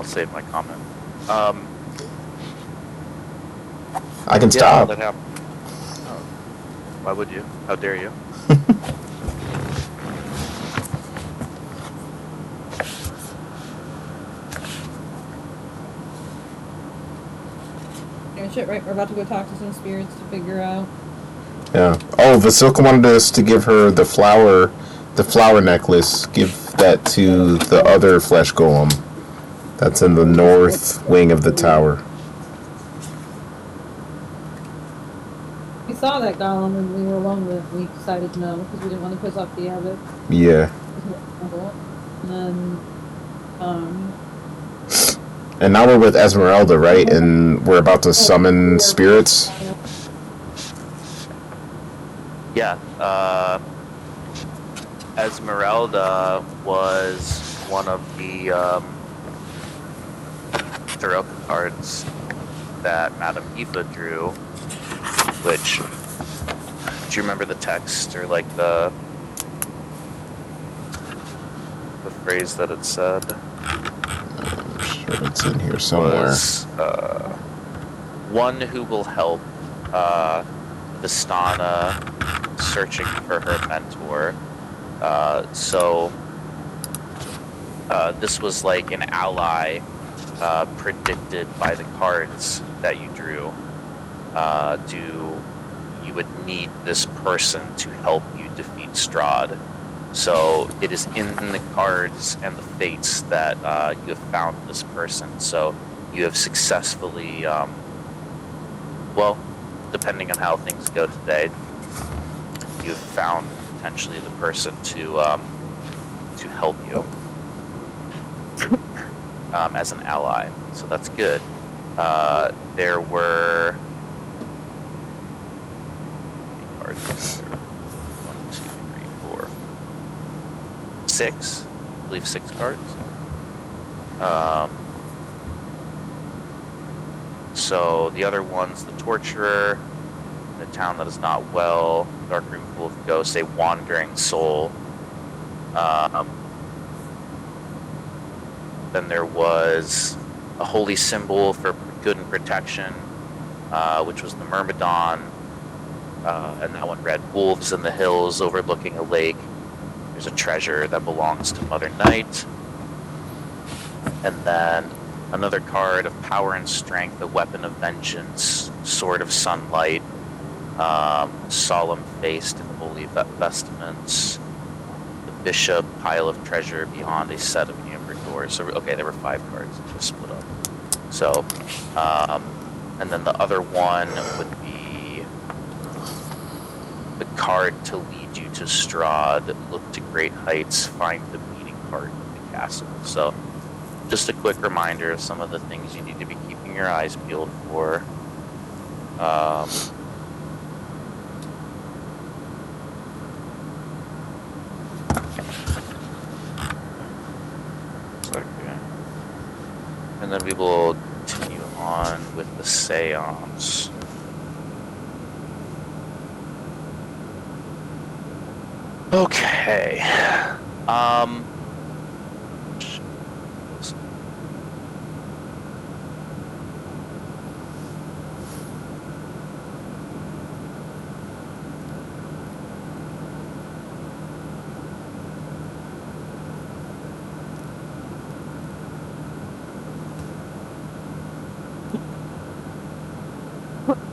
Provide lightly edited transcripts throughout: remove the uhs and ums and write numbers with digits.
I'll save my comment. I can Yeah, stop. that happened. Oh, why would you? How dare you? Yeah, shit, right? We're about to go talk to some spirits to figure out. Yeah. Oh, Vasilka wanted us to give her the flower necklace. Give that to the other flesh golem. That's in the north wing of the tower. We saw that golem when we were alone with it, and we decided no, because we didn't want to piss off the abbot. Yeah. And then, And now we're with Esmeralda, right? And we're about to summon spirits. Yeah, Esmeralda was one of the tarot cards that Madame Aoife drew, which, do you remember the text or like the phrase that it said? I'm sure it's in here somewhere. Was one who will help Vistana searching for her mentor. So this was like an ally predicted by the cards that you drew. You would need this person to help you defeat Strahd. So it is in the cards and the fates that you have found this person. So you have successfully, well, depending on how things go today, you have found potentially the person to help you as an ally. So that's good. There were 1, 2, 3, 4, 6. I believe 6 cards. So the other one's the Torturer, the Town That Is Not Well, Dark Room Full of Ghosts, a Wandering Soul. Then there was a holy symbol for good and protection, which was the Myrmidon. And that one read, Wolves in the hills overlooking a lake. There's a treasure that belongs to Mother Night. And then another card of power and strength, a weapon of vengeance, sword of sunlight, solemn-faced in holy vestments, the bishop, pile of treasure beyond a set of amber doors. So, okay, there were 5 cards, just split up. So, and then the other one would be the card to lead you to Strahd, look to great heights, find the meeting part of the castle. So, just a quick reminder of some of the things you need to be keeping your eyes peeled for. And then we will continue on with the seance. Okay.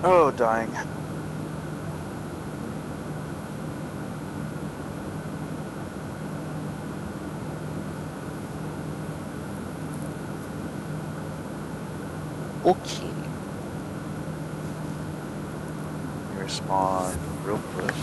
Oh, dying. Okay. Respond real quick.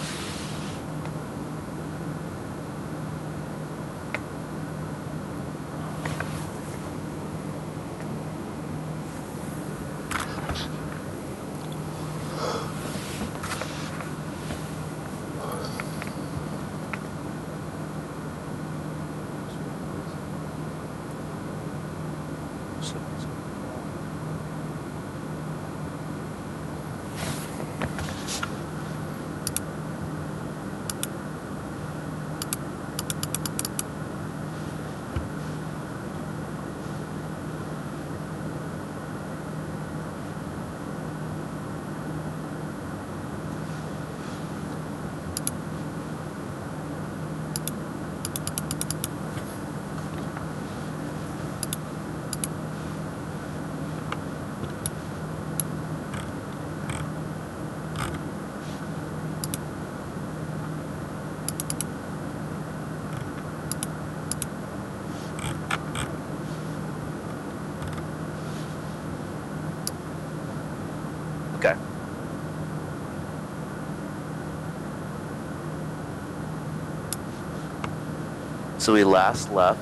So we last left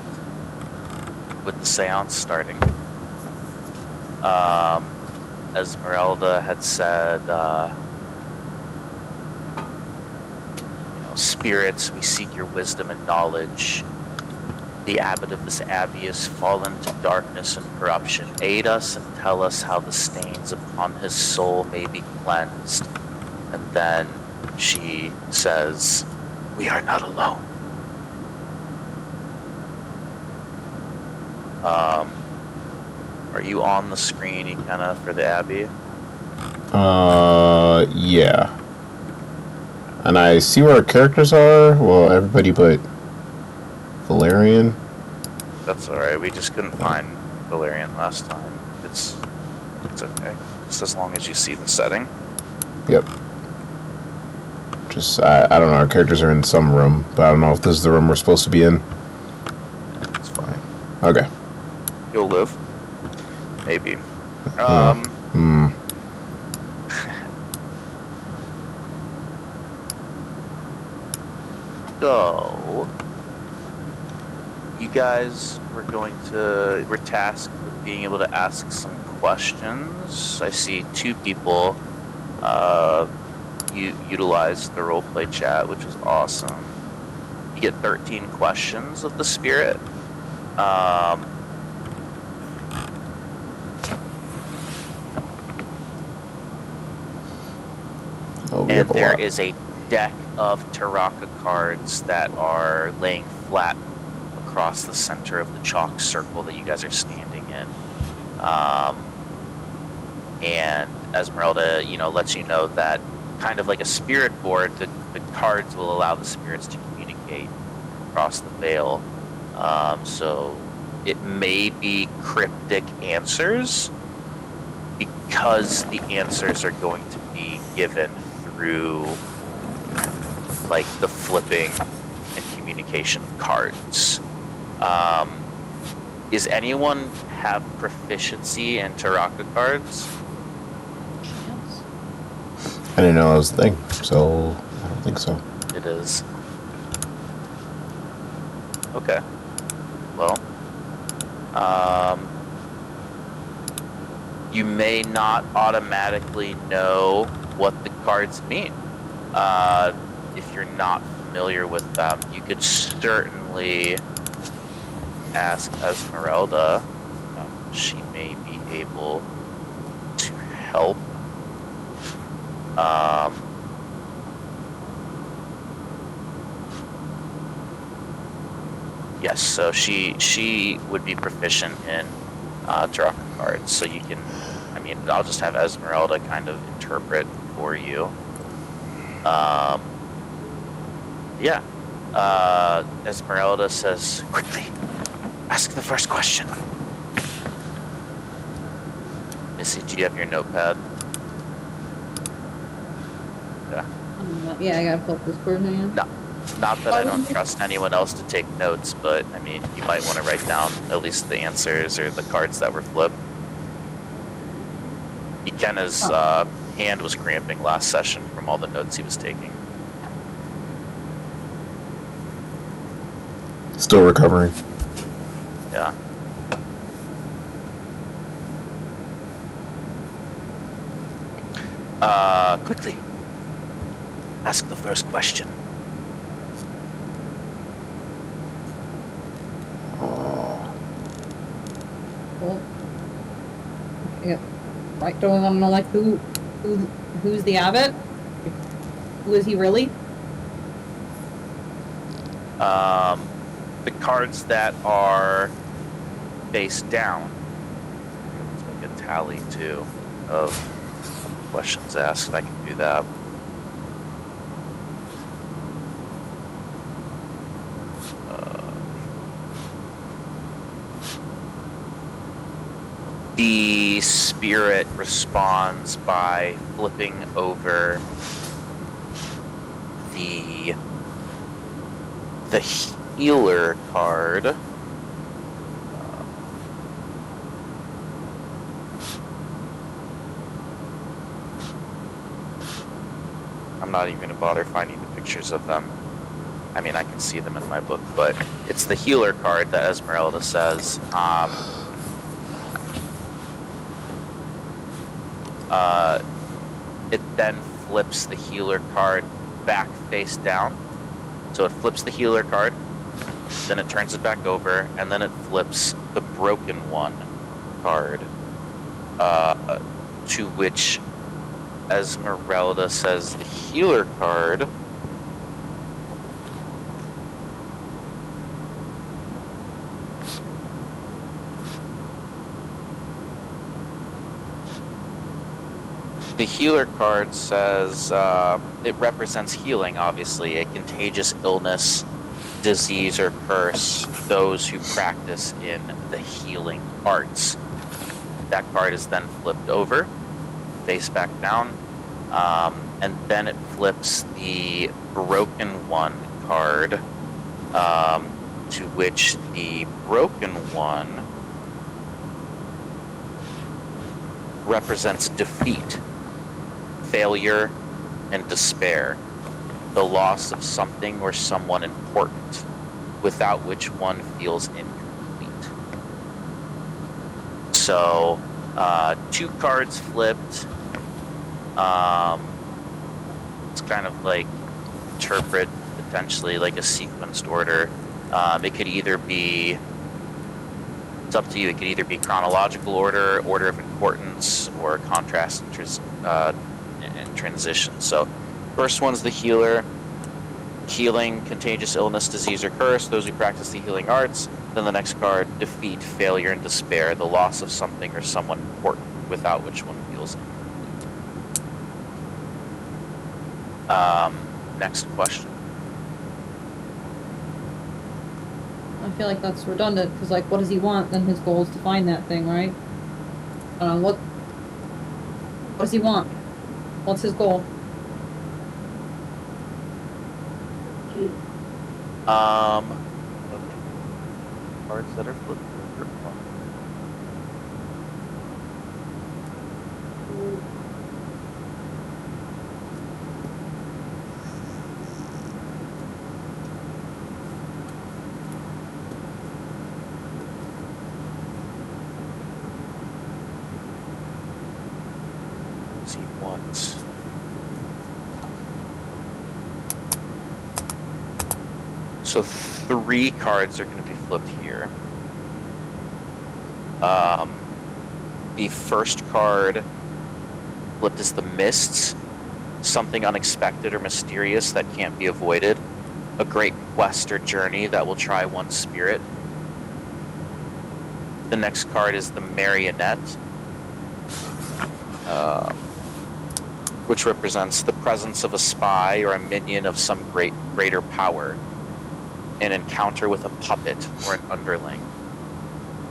with the seance starting. Esmeralda had said, spirits, we seek your wisdom and knowledge. The abbot of this abbey has fallen to darkness and corruption. Aid us and tell us how the stains upon his soul may be cleansed. And then she says, we are not alone. Are you on the screen, Ikenna, for the abbey? Yeah. And I see where our characters are. Well, everybody but Valerian. That's alright, we just couldn't find Valerian last time. It's okay. Just as long as you see the setting. Yep. Just, I don't know, our characters are in some room, but I don't know if this is the room we're supposed to be in. It's fine. Okay. You'll live. Maybe. So, you guys we're tasked with being able to ask some questions. I see 2 people utilize the roleplay chat, which is awesome. You get 13 questions of the spirit. And there is a deck of Taraka cards that are laying flat across the center of the chalk circle that you guys are standing in. And Esmeralda, lets you know that kind of like a spirit board, the cards will allow the spirits to communicate across the veil. So it may be cryptic answers because the answers are going to be given through like the flipping and communication of cards. Is anyone have proficiency in Taraka cards? Yes. I didn't know that was a thing, so I don't think so. It is. Okay. Well, you may not automatically know what the cards mean. If you're not familiar with them, you could certainly ask Esmeralda. She may be able to help. Yes, so she would be proficient in Taraka cards, so you can. I'll just have Esmeralda kind of interpret for you. Yeah. Esmeralda says, quickly, ask the first question. Missy, do you have your notepad? Yeah. Yeah, I gotta pull up this for hand. No. Not that I don't trust anyone else to take notes, but, you might want to write down at least the answers or the cards that were flipped. Ikenna's hand was cramping last session from all the notes he was taking. Still recovering. Yeah. Quickly. Ask the first question. Well, yeah. Right, do I want to know, like, who's the abbot? Who is he really? The cards that are face down. Let's make a tally, too, of questions asked. I can do that. The spirit responds by flipping over the healer card. I'm not even going to bother finding the pictures of them. I mean, I can see them in my book, but it's the healer card that Esmeralda says. It then flips the healer card back face down. So it flips the healer card, then it turns it back over, and then it flips the broken one card, to which Esmeralda says the healer card says it represents healing, obviously, a contagious illness, disease, or curse, those who practice in the healing arts. That card is then flipped over, face back down, and then it flips the broken one card, to which the broken one represents defeat, failure, and despair, the loss of something or someone important, without which one feels incomplete. So, 2 cards flipped. It's kind of like interpret potentially like a sequenced order. It could either be, it's up to you, it could either be chronological order, order of importance, or contrast and transition. So first one's the healer, healing, contagious illness, disease, or curse, those who practice the healing arts. Then the next card, defeat, failure, and despair, the loss of something or someone important, without which one feels incomplete. Next question. I feel like that's redundant, because, like, what does he want? Then his goal is to find that thing, right? What does he want? What's his goal? Okay. Cards that are flipped over. See what. So 3 cards are going to be flipped here. The first card flipped is the Mists, something unexpected or mysterious that can't be avoided, a great quest or journey that will try one's spirit. The next card is the Marionette, which represents the presence of a spy or a minion of some greater power, an encounter with a puppet or an underling.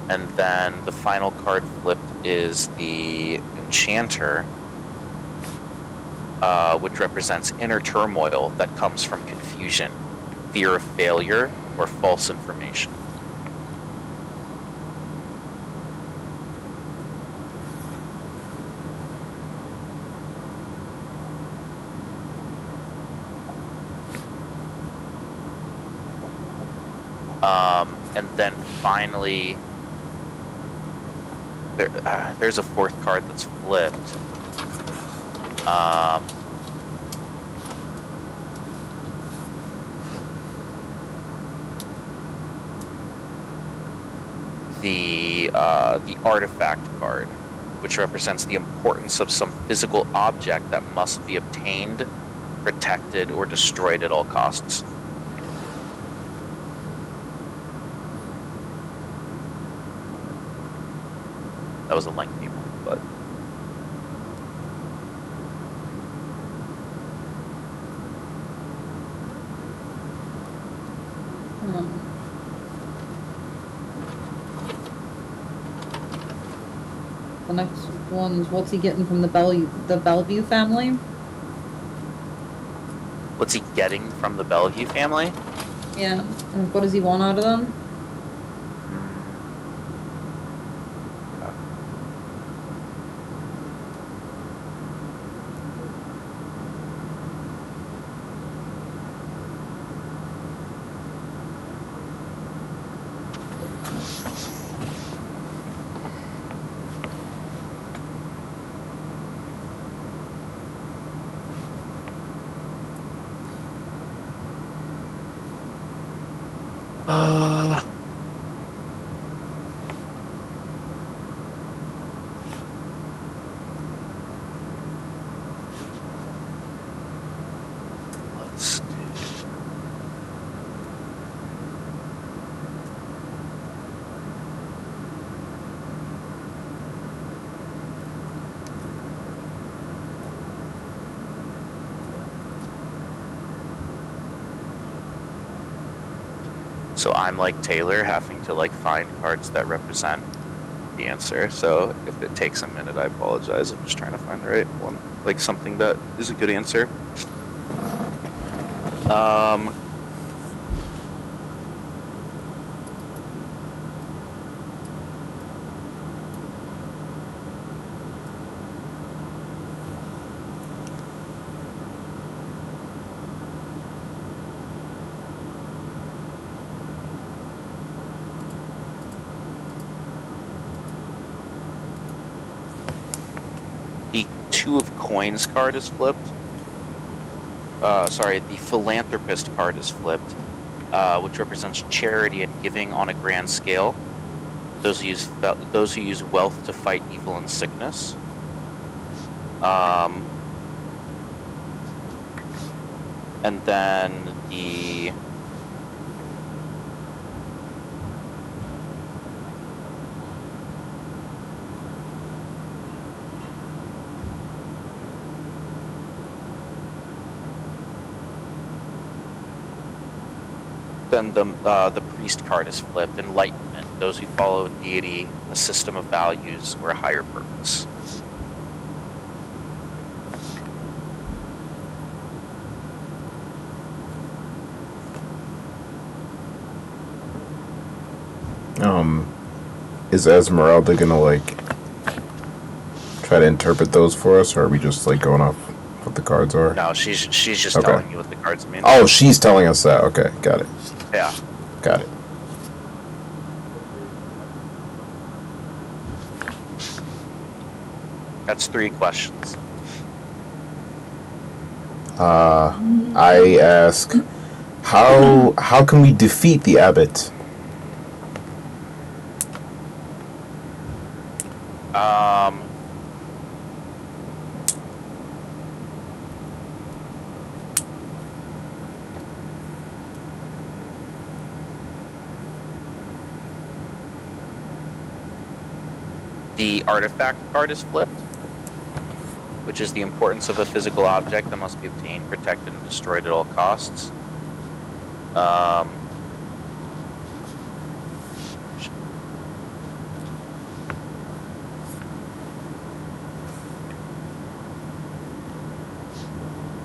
And then the final card flipped is the Enchanter, which represents inner turmoil that comes from confusion, fear of failure, or false information. And then finally, there's a 4th card that's flipped. The artifact card, which represents the importance of some physical object that must be obtained, protected, or destroyed at all costs. That was a lengthy one, but... The next one is, what's he getting from the Bellevue family? What's he getting from the Bellevue family? Yeah, and what does he want out of them? Uh, let's do. So I'm like Taylor, having to like find cards that represent the answer. So if it takes a minute, I apologize. I'm just trying to find the right one, like something that is a good answer. The Two of Coins card is flipped. Sorry, the Philanthropist card is flipped, which represents charity and giving on a grand scale. Those who use wealth to fight evil and sickness. And then the priest card is flipped. Enlightenment. Those who follow deity, a system of values, or a higher purpose. Is Esmeralda gonna like try to interpret those for us, or are we just like going off what the cards are? No, she's just Okay. telling you what the cards mean. Oh, she's telling us that. Okay, got it. Yeah. Got it. That's 3 questions. I ask, how can we defeat the abbot? The artifact card is flipped, which is the importance of a physical object that must be obtained, protected, and destroyed at all costs.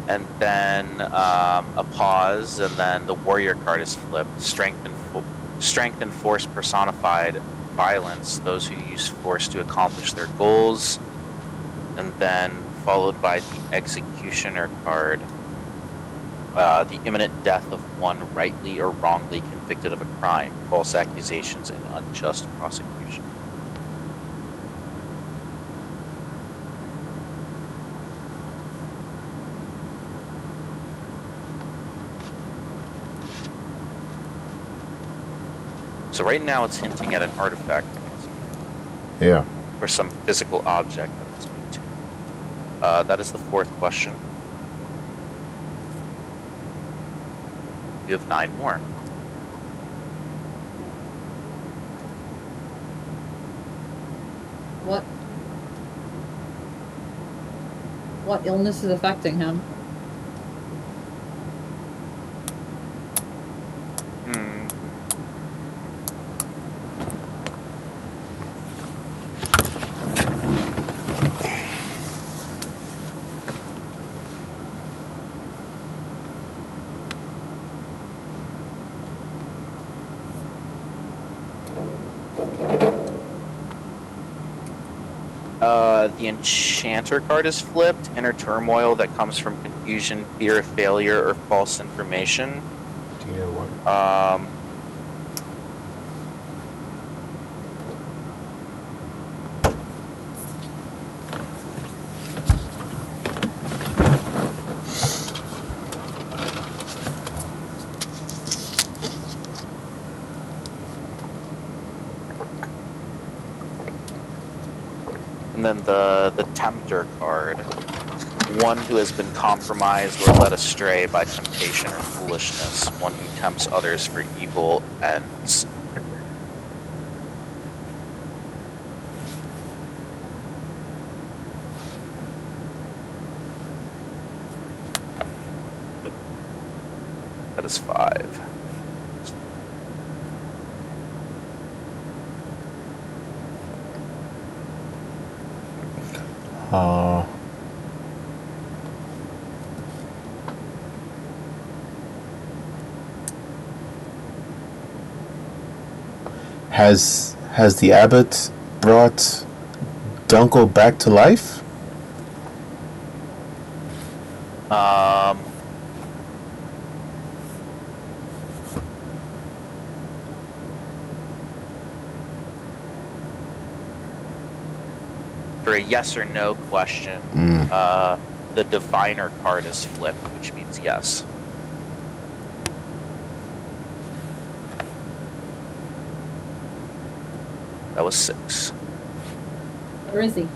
And then a pause, and then the warrior card is flipped. Strength and force personified. Violence, those who use force to accomplish their goals. And then followed by the executioner card. The imminent death of one rightly or wrongly convicted of a crime, false accusations, and unjust prosecution. So right now it's hinting at an artifact. Yeah. Or some physical object that it's meant to. That is the 4th question. You have 9 more. What illness is affecting him? The Enchanter card is flipped. Inner turmoil that comes from confusion, fear of failure, or false information. Do you know what? And then the tempter card. One who has been compromised or led astray by temptation or foolishness. One who tempts others for evil ends. That is 5. Has the abbot brought Dunkel back to life? For a yes or no question, the diviner card is flipped, which means yes. That was 6. Where is he?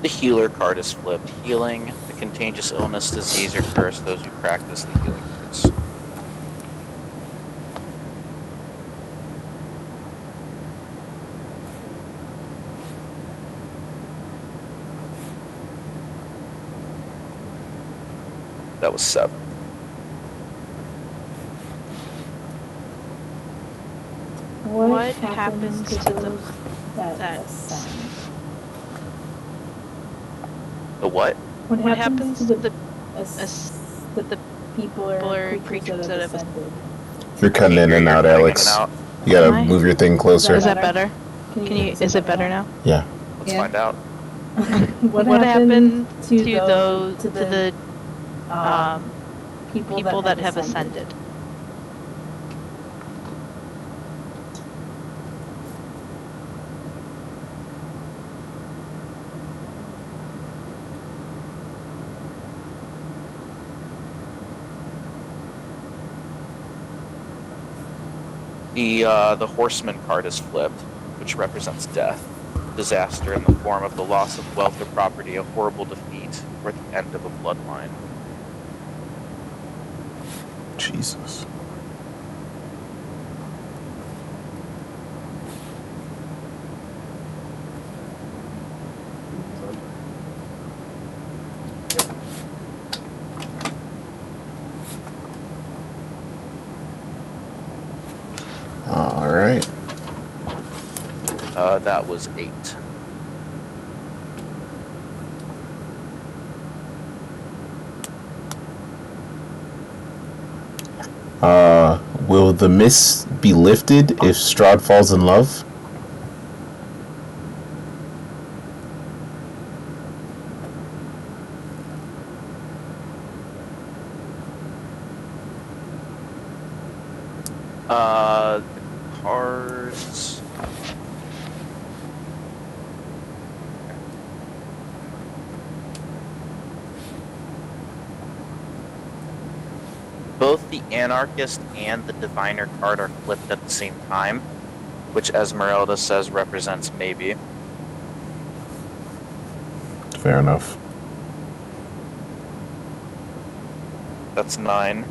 The healer card is flipped. Healing, the contagious illness, disease, or curse those who practice the healing arts. That was 7. What happens to those that ascend? The what? What happens to the people or creatures that have ascended? You're cutting in and out, Cutting in Alex. and out. You gotta Am I? move your thing closer. Is that better? Is it better now? Yeah. Let's Yeah. find out. What happened to the people that have ascended? The horseman card is flipped, which represents death, disaster in the form of the loss of wealth or property, a horrible defeat, or the end of a bloodline. Jesus. All right. That was 8. Will the mist be lifted if Strahd falls in love? Cards. Both the Anarchist and the Diviner card are flipped at the same time, which Esmeralda says represents maybe. Fair enough. That's 9.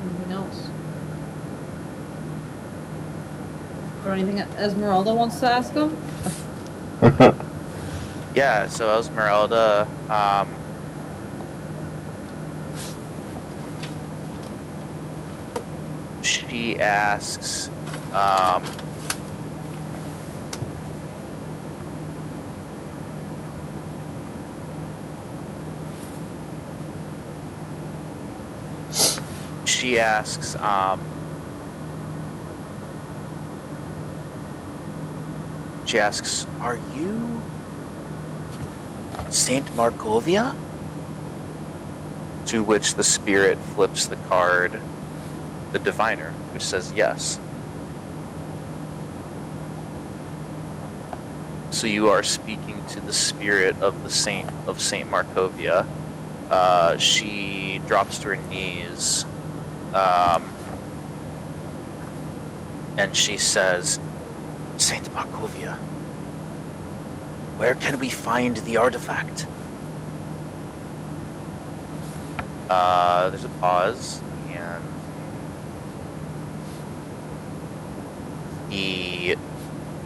Anything else? Or anything Esmeralda wants to ask him? Yeah, so Esmeralda, she asks, are you Saint Markovia? To which the spirit flips the card, the Diviner, which says yes. So you are speaking to the spirit of the Saint of Saint Markovia. She drops to her knees, and she says, Saint Markovia, where can we find the artifact? There's a pause, and the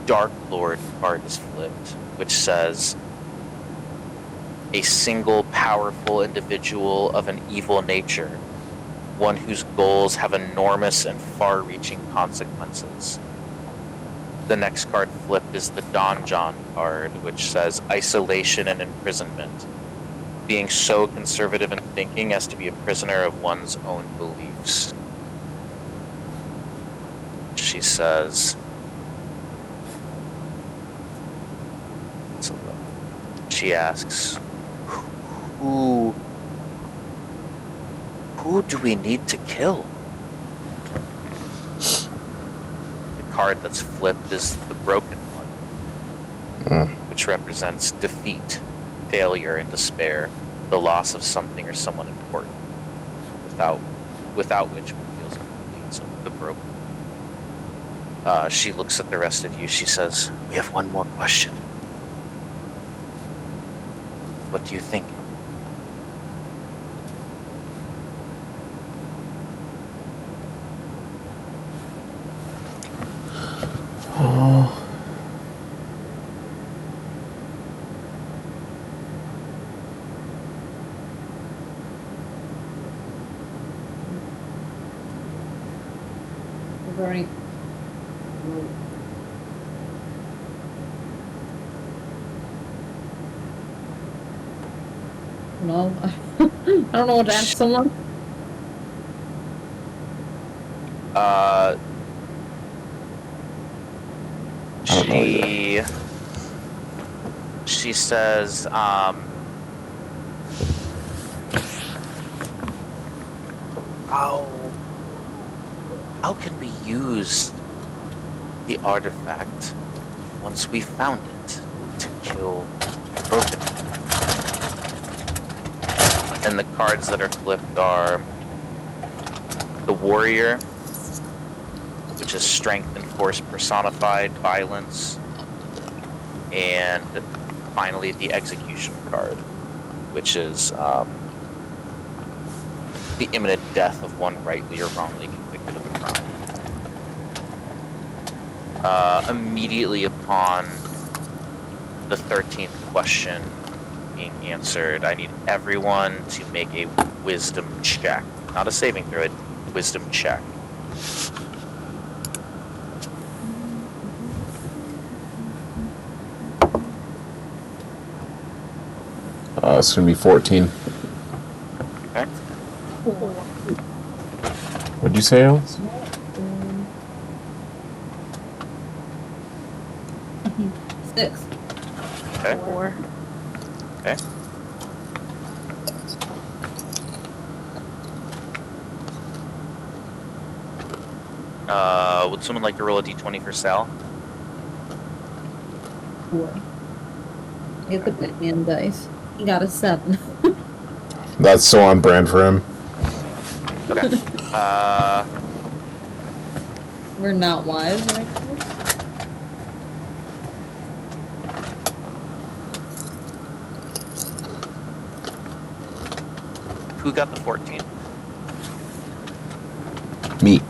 Dark Lord card is flipped, which says, a single powerful individual of an evil nature, one whose goals have enormous and far-reaching consequences. The next card flipped is the Donjon card, which says isolation and imprisonment, being so conservative in thinking as to be a prisoner of one's own beliefs. She says, she asks, who do we need to kill? The card that's flipped is the Broken One, which represents defeat, failure, and despair, the loss of something or someone important, without which one feels incomplete. So the Broken. She looks at the rest of you. She says, we have one more question. What do you think? Right. No, I don't know what to ask someone. She says, how can we use the artifact once we found it to kill Broken? And the cards that are flipped are the Warrior, which is strength and force personified, violence, and finally the Execution card, which is the imminent death of one rightly or wrongly convicted of a crime. Immediately upon the 13th question being answered, I need everyone to make a wisdom check. Not a saving throw, a wisdom check. It's gonna be 14. Okay. What'd you say, Alice? 6. Okay. 4. Okay. Would someone like to roll a d20 for Sal? Boy. Get the Batman dice. He got a 7. That's so on brand for him. Okay. We're not wise, right? Who got the 14? Me.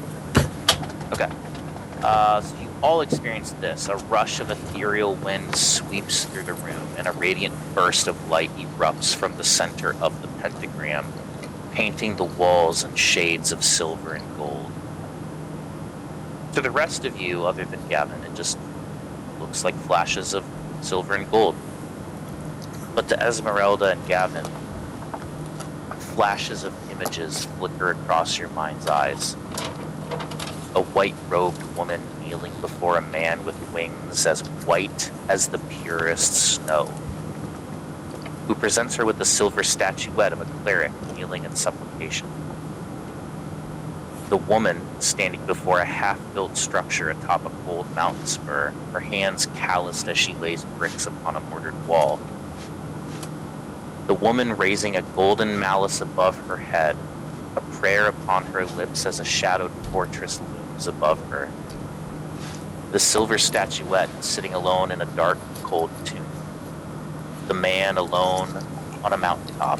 Okay. So you all experienced this. A rush of ethereal wind sweeps through the room, and a radiant burst of light erupts from the center of the pentagram, painting the walls in shades of silver and gold. To the rest of you, other than Gavin, it just looks like flashes of silver and gold. But to Esmeralda and Gavin, flashes of images flicker across your mind's eyes. A white-robed woman kneeling before a man with wings as white as the purest snow, who presents her with the silver statuette of a cleric kneeling in supplication. The woman standing before a half-built structure atop a cold mountain spur, her hands calloused as she lays bricks upon a mortared wall. The woman raising a golden malice above her head, a prayer upon her lips as a shadowed fortress looms above her. The silver statuette sitting alone in a dark, cold tomb. The man alone on a mountaintop,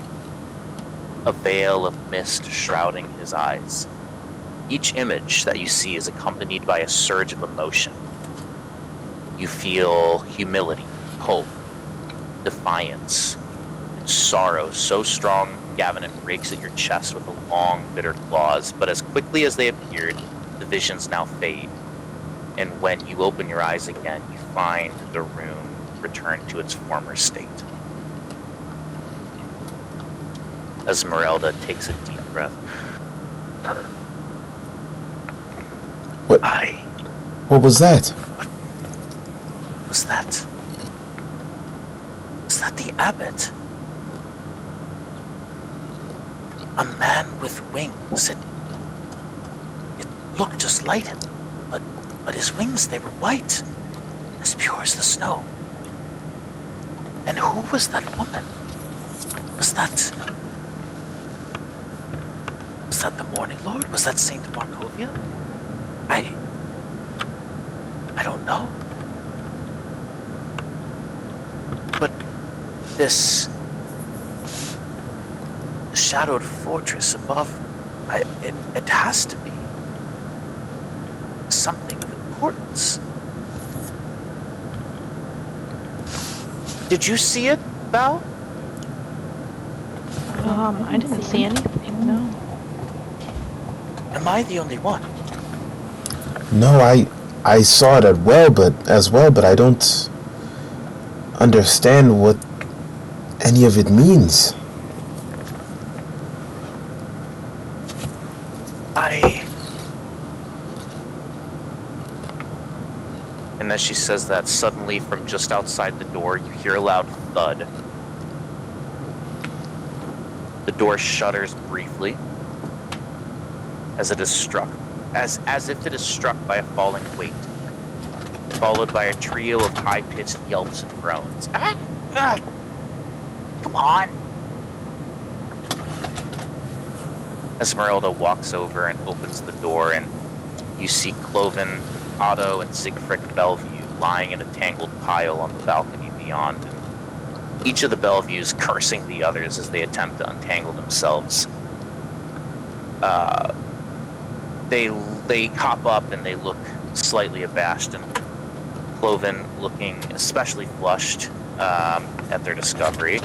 a veil of mist shrouding his eyes. Each image that you see is accompanied by a surge of emotion. You feel humility, hope, defiance, and sorrow so strong, Gavin, it breaks at your chest with the long, bitter claws. But as quickly as they appeared, the visions now fade. And when you open your eyes again, you find the room return to its former state. Esmeralda takes a deep breath. What? What was that? Was that? Was that the abbot? A man with wings. It looked just like him, but his wings, they were white, as pure as the snow. And who was that woman? Was that the Morning Lord? Was that Saint Markovia? I don't know. But this shadowed fortress above, it has to be something of importance. Did you see it, Val? I didn't see anything, no. Am I the only one? No, I saw it as well, but I don't understand what any of it means. And as she says that, suddenly from just outside the door, you hear a loud thud. The door shudders briefly as it is struck, as if it is struck by a falling weight, followed by a trio of high-pitched yelps and groans. Come on! Esmeralda walks over and opens the door, and you see Cloven, Otto, and Siegfried Bellevue lying in a tangled pile on the balcony beyond. And each of the Bellevues cursing the others as they attempt to untangle themselves. They hop up and they look slightly abashed, and Cloven looking especially flushed at their discovery.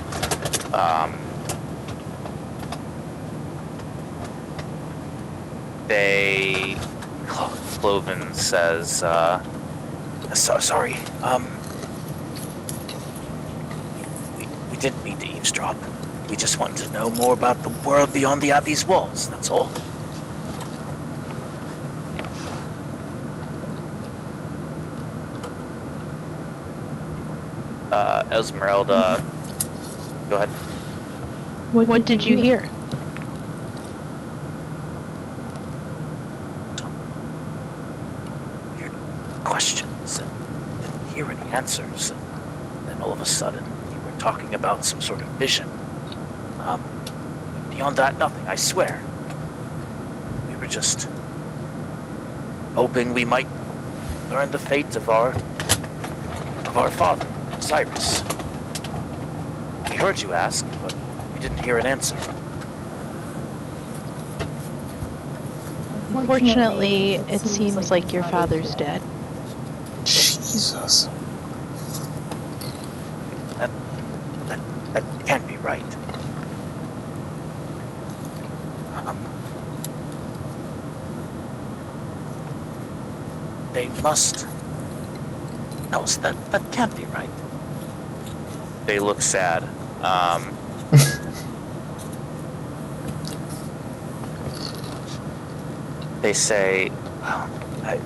Cloven says, sorry, we didn't mean to eavesdrop. We just wanted to know more about the world beyond the Abbey's walls, that's all. Esmeralda, go ahead. What did you hear? answers. And then all of a sudden, you were talking about some sort of vision. Beyond that, nothing, I swear. We were just hoping we might learn the fate of our father, Cyrus. We heard you ask, but we didn't hear an answer. Unfortunately, it seems like your father's dead. Jesus. That can't be right. They must. No, that can't be right. They look sad. They say, well, I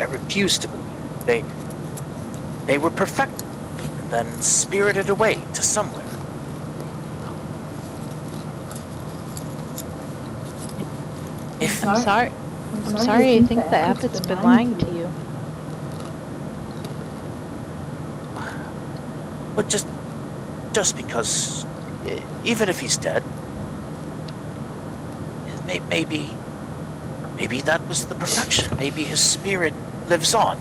refuse to believe. They were perfected and then spirited away to somewhere. I'm sorry. I'm sorry, I think the abbot's been lying to you. But just because, even if he's dead, maybe that was the perfection. Maybe his spirit lives on.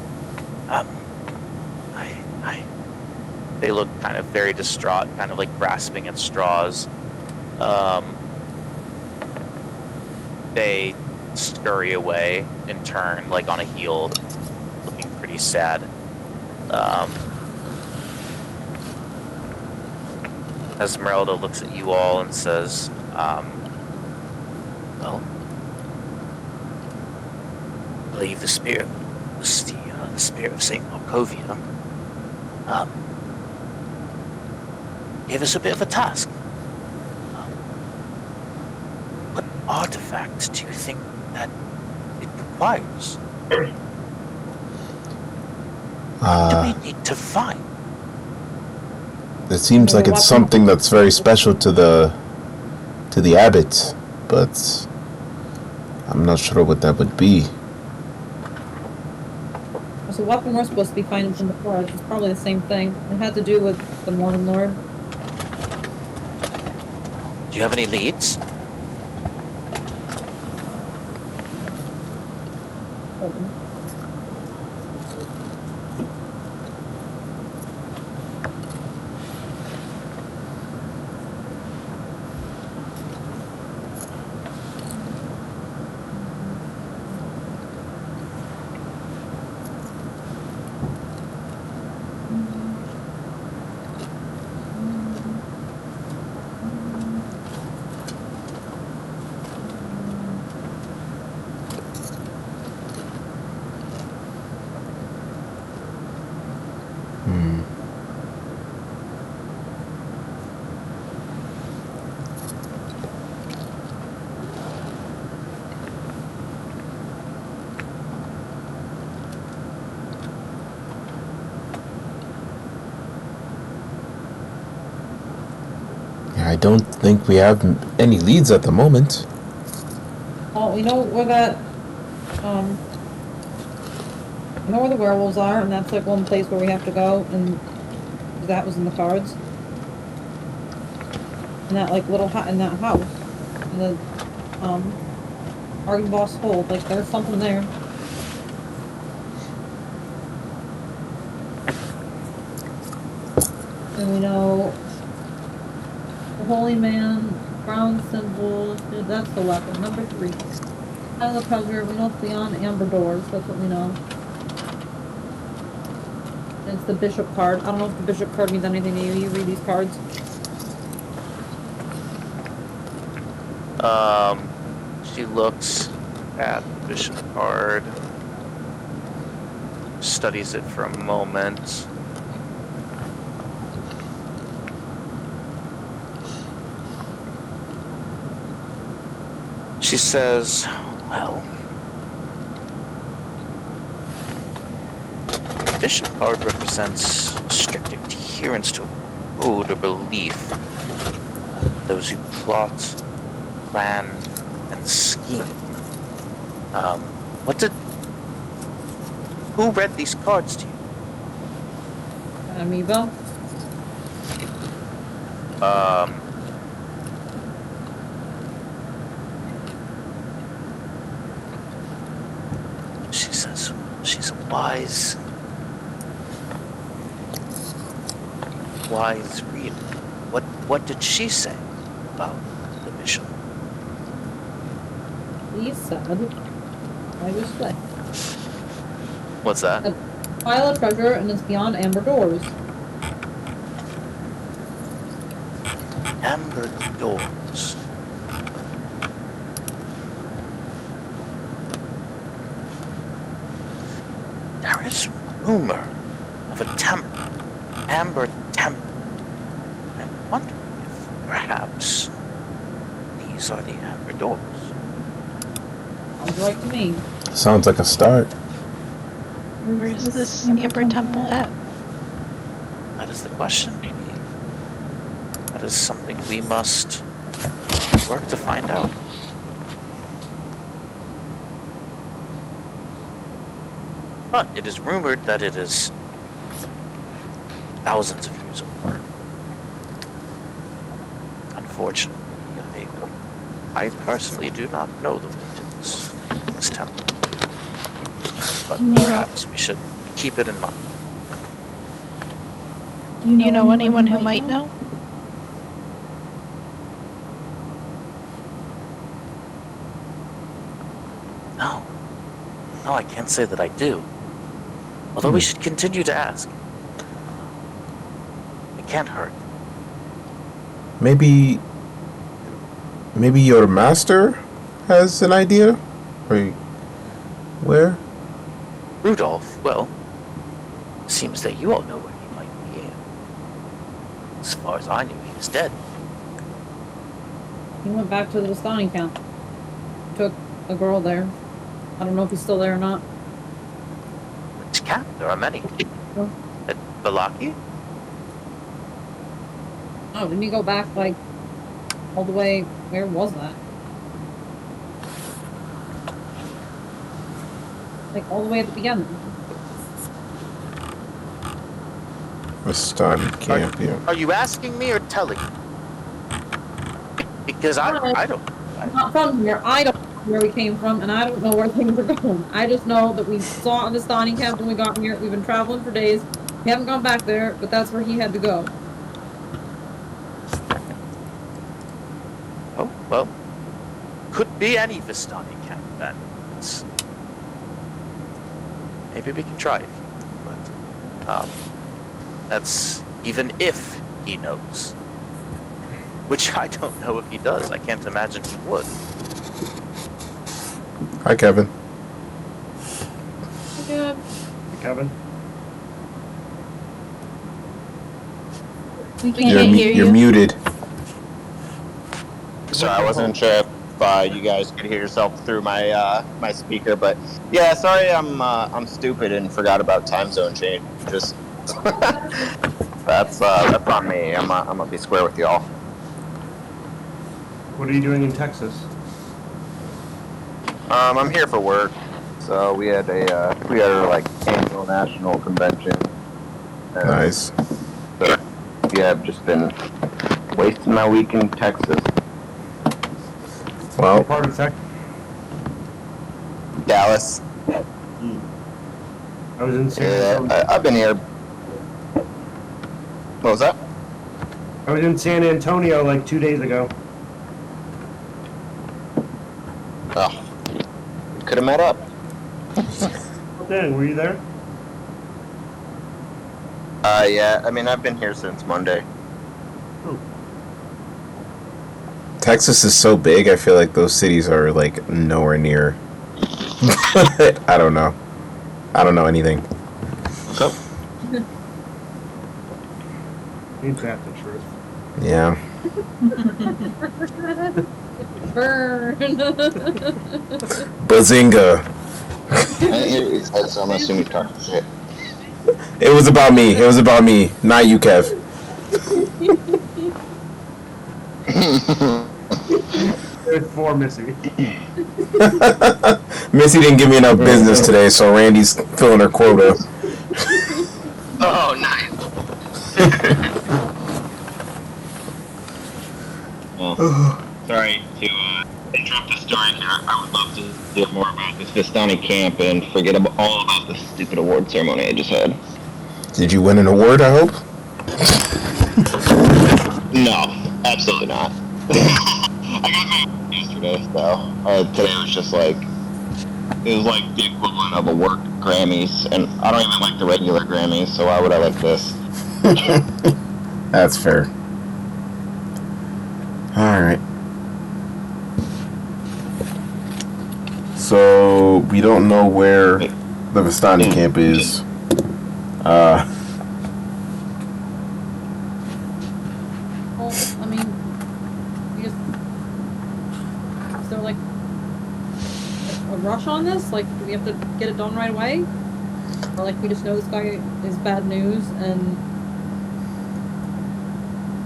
They look kind of very distraught, kind of like grasping at straws. They scurry away and turn, like on a heel, looking pretty sad. Esmeralda looks at you all and says, well, I believe the spirit was the spirit of St. Malkovia. Gave us a bit of a task. What artifact do you think that it requires? What do we need to find? It seems like it's something that's very special to the abbot, but I'm not sure what that would be. There's a weapon we're supposed to be finding from the forest. It's probably the same thing. It had to do with the Morning Lord. Do you have any leads? I don't think we have any leads at the moment. Oh, you know where that, you know where the werewolves are, and that's like one place where we have to go, and that was in the cards. In that like little in that house, in the Argynvost hold, like there's something there. And we know the holy man, crown symbol, that's the weapon. Number 3. Out of the treasure, we know it's beyond amber doors, that's what we know. It's the bishop card. I don't know if the bishop card means anything to you. You read these cards. She looks at the bishop card, studies it for a moment. She says, well, the bishop card represents strict adherence to a code or belief. Those who plot, plan, and scheme. Who read these cards to you? Amiibo? She says she's a wise reader. What did she say about the bishop? He said, I was sick. What's that? A pile of treasure and it's beyond amber doors. Amber doors. There is rumor of a temple, Amber Temple. I wonder if perhaps these are the Amber doors. Sounds right to me. Sounds like a start. Where is this Amber Temple at? That is the question, maybe. That is something we must work to find out. But it is rumored that it is thousands of years old. Unfortunately, I personally do not know the way to this temple. But perhaps we should keep it in mind. Do you know anyone who might know? No. No, I can't say that I do. Although we should continue to ask. It can't hurt. Maybe your master has an idea? Where? Rudolph, well, seems that you all know where he might be. As far as I knew, he was dead. He went back to the Vistani camp. Took a girl there. I don't know if he's still there or not. Which camp? There are many. Oh. At Balaki? Oh, didn't he go back, like, all the way... Where was that? Like, all the way at the beginning. Vistani camp, yeah. Are you asking me or telling me? Because I don't... I'm not from here. I don't know where we came from, and I don't know where things are going. I just know that we saw a Vistani camp when we got here. We've been traveling for days. We haven't gone back there, but that's where he had to go. Oh, well, could be any Vistani camp then. Maybe we can try it. But, that's even if he knows. Which I don't know if he does. I can't imagine he would. Hi, Kevin. Yeah. Kevin? We can't hear You're you. muted. Sorry, I wasn't sure if you guys could hear yourself through my my speaker, but yeah, sorry, I'm stupid and forgot about time zone changes. That's on me. I'm gonna be square with y'all. What are you doing in Texas? I'm here for work, so we had our like annual national convention. Nice. So, yeah, I've just been wasting my week in Texas. What Well, part of Texas? Dallas. I was in San Yeah, Antonio. I've been here. What was that? I was in San Antonio like 2 days ago. Oh, could have met up. What then? Were you there? Yeah. I mean, I've been here since Monday. Texas is so big, I feel like those cities are like nowhere near. I don't know. I don't know anything. So, Ain't that the truth? Yeah. Burn. Bazinga. I didn't hear what you said, so I'm assuming you talked shit. It was about me. It was about me, not you, Kev. There's 4 missing. Missy didn't give me enough business today, so Randy's filling her quota. Oh, nice. Well, sorry to interrupt the story here. I would love to hear more about this Vistani camp and forget all about the stupid award ceremony I just had. Did you win an award, I hope? No, absolutely not. I got my award yesterday, so today was just like, it was like the equivalent of a work Grammys, and I don't even like the regular Grammys, so why would I like this? That's fair. Alright. So, we don't know where the Vistani camp is. Well, I mean, you just... Is there, like, a rush on this? Like, do we have to get it done right away? Or, like, we just know this guy is bad news, and...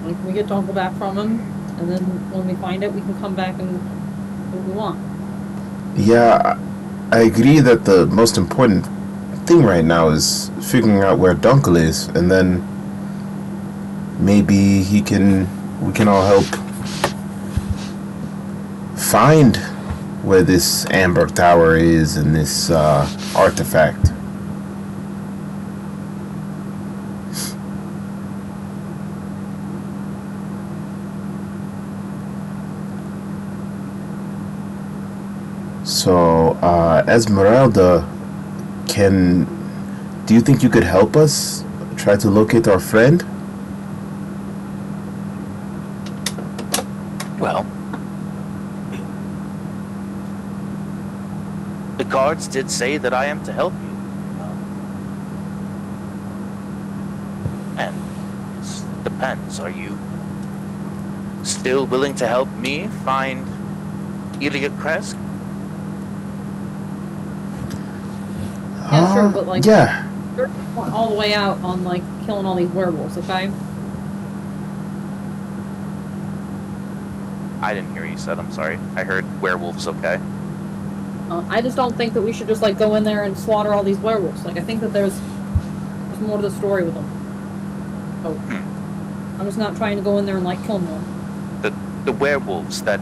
Like, we get Dongle back from him, and then when we find it, we can come back and do what we want. Yeah, I agree that the most important thing right now is figuring out where Dunkel is, and then maybe we can all help find where this Amber Tower is and this artifact. So, Esmeralda, do you think you could help us try to locate our friend? Well, the guards did say that I am to help you. And it depends. Are you still willing to help me find Ilya Kresk? Yeah, sure, but, like... Yeah. You're all the way out on, like, killing all these werewolves, okay? I didn't hear what you said, I'm sorry. I heard werewolves, okay? I just don't think that we should just, like, go in there and slaughter all these werewolves. Like, I think that there's more to the story with them. So, I'm just not trying to go in there and, like, kill them all. The werewolves that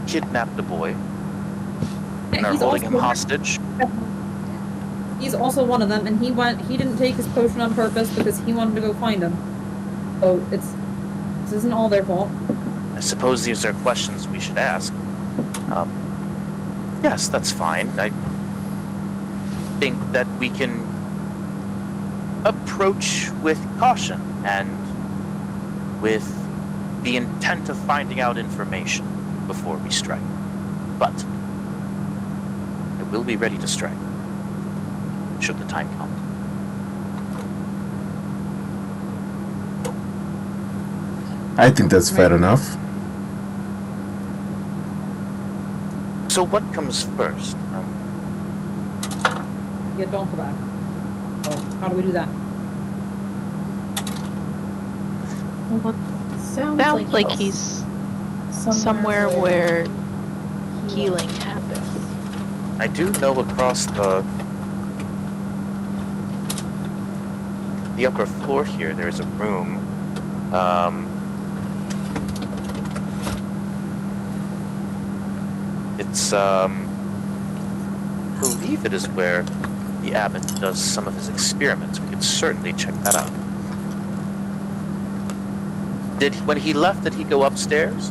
kidnapped the boy and are holding him hostage. He's also one of them, and he didn't take his potion on purpose because he wanted to go find him. So, this isn't all their fault. I suppose these are questions we should ask. Yes, that's fine. I think that we can approach with caution and with the intent of finding out information before we strike. But I will be ready to strike should the time come. I think that's fair enough. So what comes first? Get Donkel back. So, how do we do that? Well, sounds like he's somewhere where healing happens. I do know across the upper floor here, there's a room. It's, I believe it is where the abbot does some of his experiments. We could certainly check that out. When he left, did he go upstairs?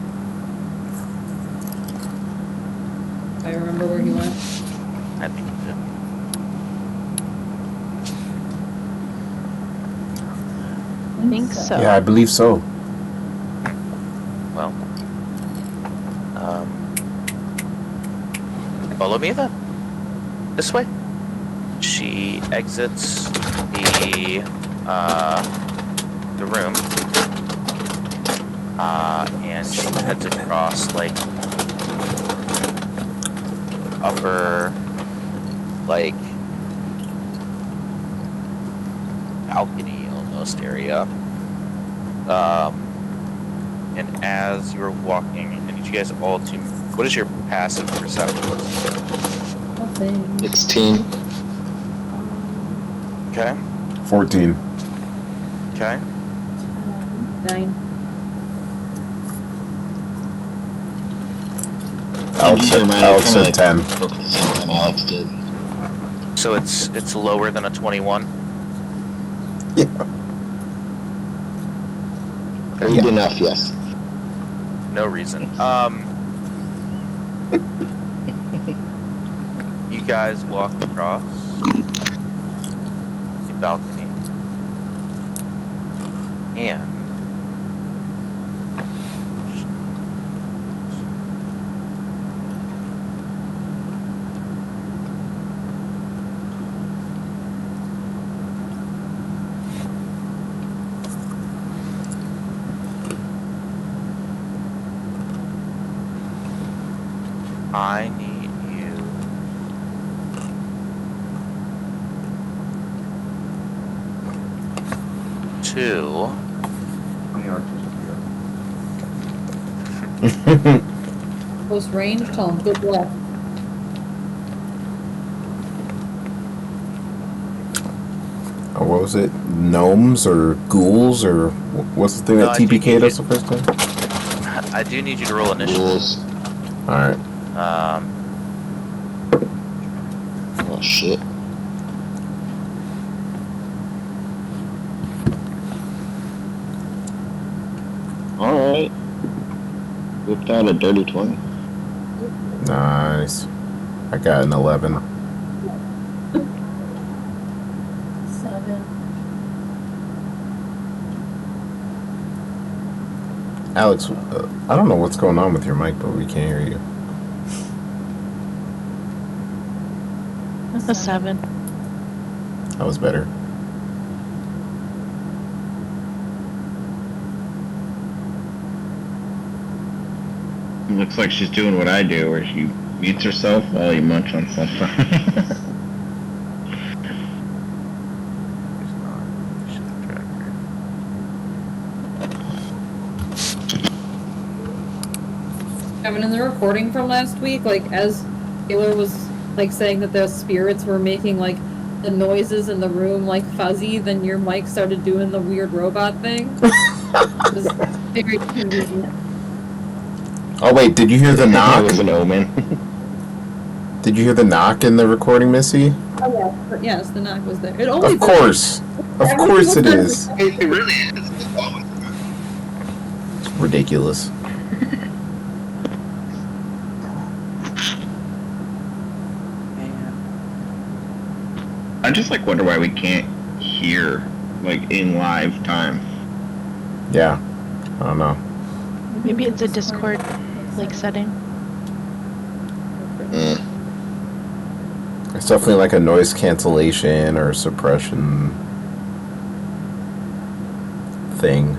I remember where he went. I think he did. I think so. Yeah, I believe so. Well, follow me then. This way. She exits the room, and she heads across like upper, like balcony almost area. And as you're walking, I need you guys all to. What is your passive perception? Nothing. 16. Okay. 14. Okay. 9. Alex said 10. Alex did. So it's lower than a 21. Yeah. Good enough, yes. No reason. You guys walk across the balcony, and I need you to How many archers are here? Close range, tell him good luck. Oh, what was it? Gnomes or ghouls or what's the thing No, that I do TPK'd need us the first time? I do need you to roll initiative. Rules. Alright. Oh, shit. Alright. Whipped out a dirty 20. Nice. I got an 11. 7. Alex, I don't know what's going on with your mic, but we can't hear you. A 7. That was better. Looks like she's doing what I do, where she mutes herself while you munch on something. There's not initiative tracker. Kevin, in the recording from last week, like, as Taylor was, like, saying that the spirits were making, like, the noises in the room, like, fuzzy, then your mic started doing the weird robot thing. It was very convenient. Oh wait, did you hear the That knock? was an omen. Did you hear the knock in the recording, Missy? Oh, yeah. But yes, the knock was there. It only Of course. Of course it is. It really is. It's ridiculous. I just like wonder why we can't hear like in live time. Yeah. I don't know. Maybe it's a Discord like setting. It's definitely like a noise cancellation or suppression thing.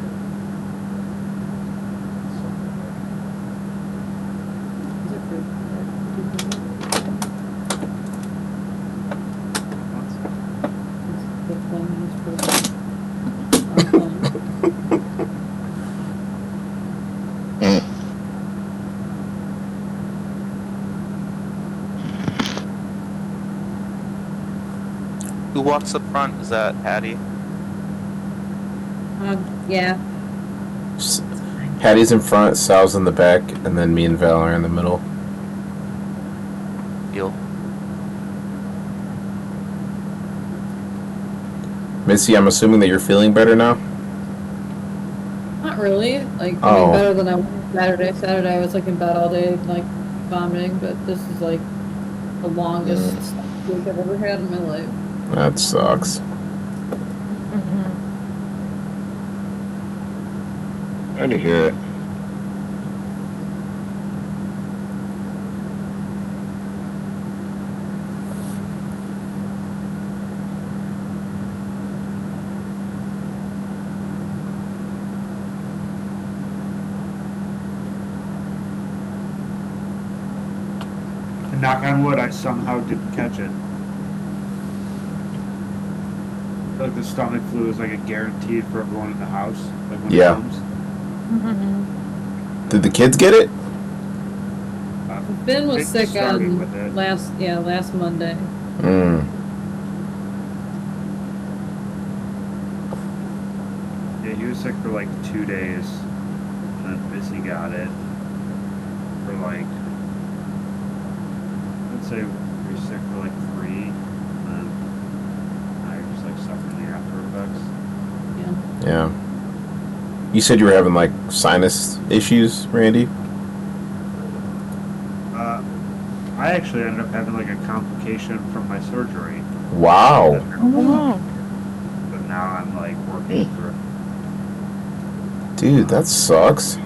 Who walks up front? Is that Hattie? Yeah. Hattie's in front, Sal's in the back, and then me and Val are in the middle. Deal. Missy, I'm assuming that you're feeling better now? Not really. Like, I Oh. mean, better than I was Saturday. Saturday I was, like, in bed all day, like, vomiting, but this is, like, the longest week I've ever had in my life. That sucks. Mm-hmm. Hard to hear it. And knock on wood, I somehow didn't catch it. I feel like the stomach flu is like a guaranteed for everyone in the house. Like when Yeah. it comes. Mm-hmm. Did the kids get it? Ben was They sick started on with it. last Monday. Mm. Yeah, he he was sick for like 2 days, and then Missy got it for like, let's say we were sick for like 3, and then I just like suffered the after effects. Yeah. Yeah. You said you were having like sinus issues, Randy? I actually ended up having like a complication from my surgery. Wow. Oh, But now I'm like working through it. Dude, that sucks.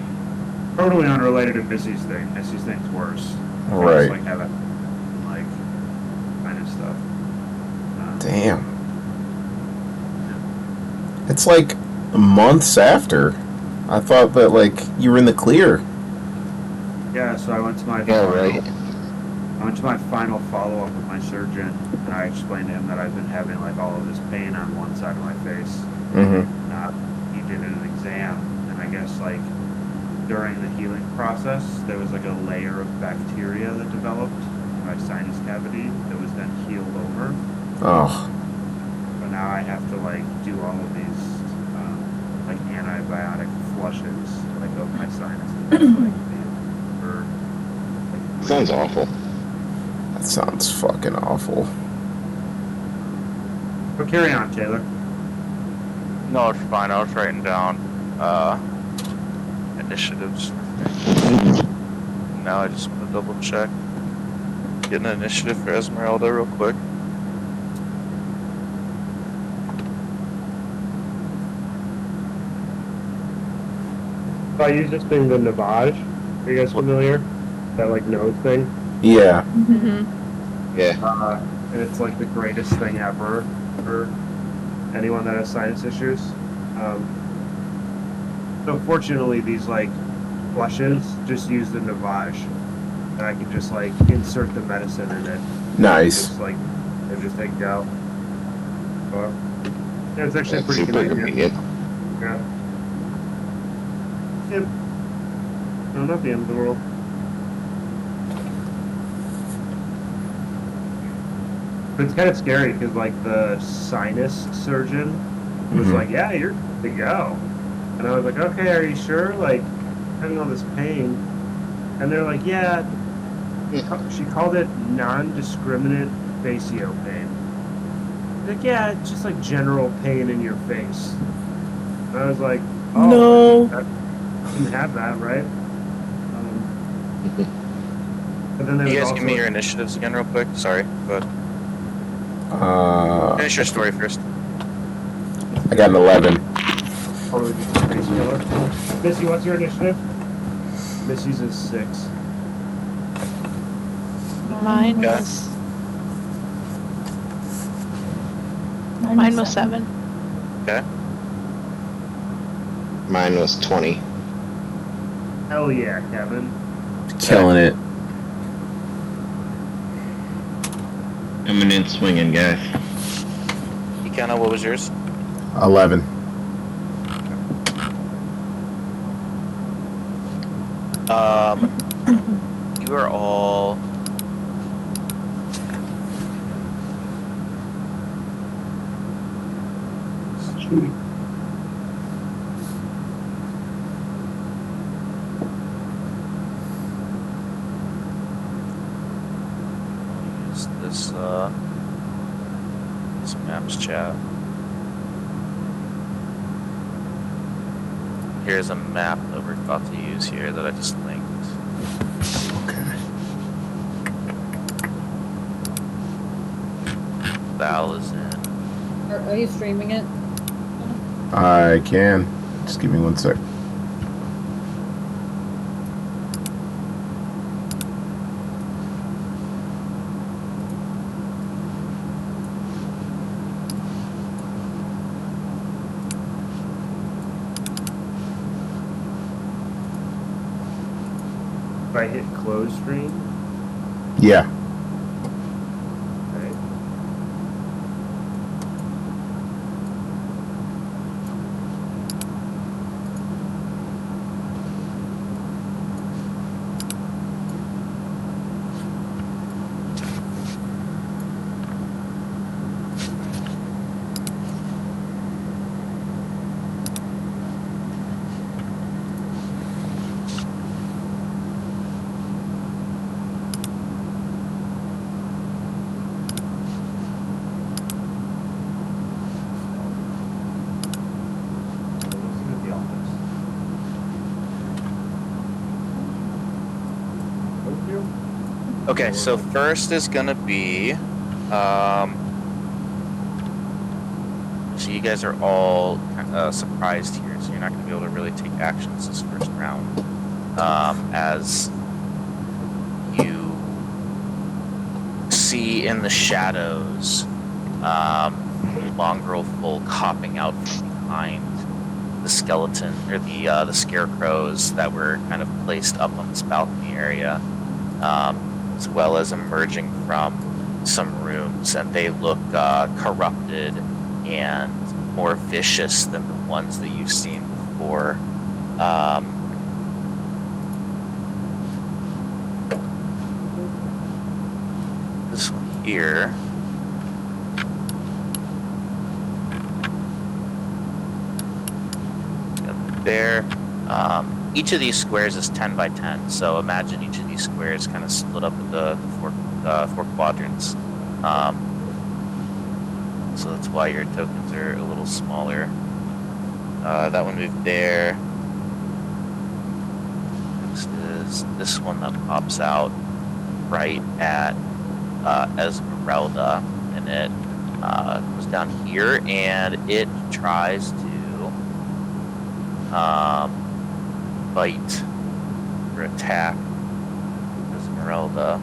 Totally unrelated to Missy's thing. Missy's thing's worse. I Right. just like have it like kind of stuff. Damn. It's like months after. I thought that like you were in the clear. Yeah, so I went to my I went to my final follow-up with my surgeon, and I explained to him that I've been having like all of this pain on one side of my face. Mm-hmm. He did an exam, and I guess like during the healing process, there was like a layer of bacteria that developed in my sinus cavity that was then healed over. Oh. So now I have to like do all of these like antibiotic flushes like of my sinuses. Like, for, like, Sounds awful. That sounds fucking awful. But carry on, Taylor. No, it's fine. I was writing down initiatives. Now I just want to double check. Get an initiative for Esmeralda real quick. So I use this thing, the Navage. Are you guys familiar? That like nose thing. Yeah. Yeah. And it's like the greatest thing ever for anyone that has sinus issues. So fortunately, these like flushes just use the Navage, and I can just like insert the medicine in it. Nice. Just like and just take it out. So, yeah, it's actually That's pretty super convenient. convenient. Yeah. Yep. No, not the end of the world. But it's kind of scary because, like, the sinus surgeon was Mhm. like, "Yeah, you're good to go," and I was like, "Okay, are you sure?" Like, having all this pain, and they're like, "Yeah." She called it non-discriminate facio pain. Like, yeah, it's just like general pain in your face. And I was like, "Oh, No. I didn't have that, right?" But then there You was guys also give me your initiatives again real quick. Sorry, but finish your story first. I got an 11. totally just a face killer. Missy, what's your initiative? Missy's is 6. mine Okay. was mine was 7. Okay. Mine was 20. Hell yeah, Kevin. Killing it. Eminent swinging, guys. Ikana, what was yours? 11. You are all. Use this maps chat. Here's a map that we're about to use here that I just linked. Okay. Val is in. Are you streaming it? I can. Just give me 1 sec. If I hit close stream, Yeah. okay. Okay, so first is gonna be, so you guys are all surprised here, so you're not gonna be able to really take actions this first round. As you see in the shadows, mongrel folk hopping out from behind the skeleton or the scarecrows that were kind of placed up on this balcony area, as well as emerging from some rooms, and they look corrupted and more vicious than the ones that you've seen before. This one here. There. Each of these squares is 10 by 10, so imagine each of these squares kind of split up into four quadrants. So that's why your tokens are a little smaller. That one moved there. Next is this one that pops out right at Esmeralda, and it goes down here, and it tries to bite or attack Esmeralda.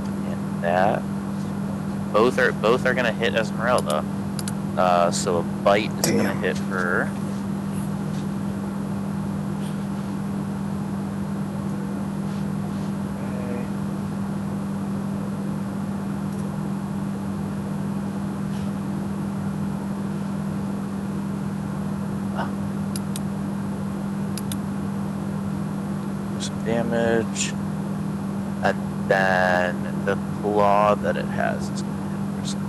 And that both are gonna hit Esmeralda. So a bite is gonna hit her. Some damage, and then the claw that it has is going to hit for some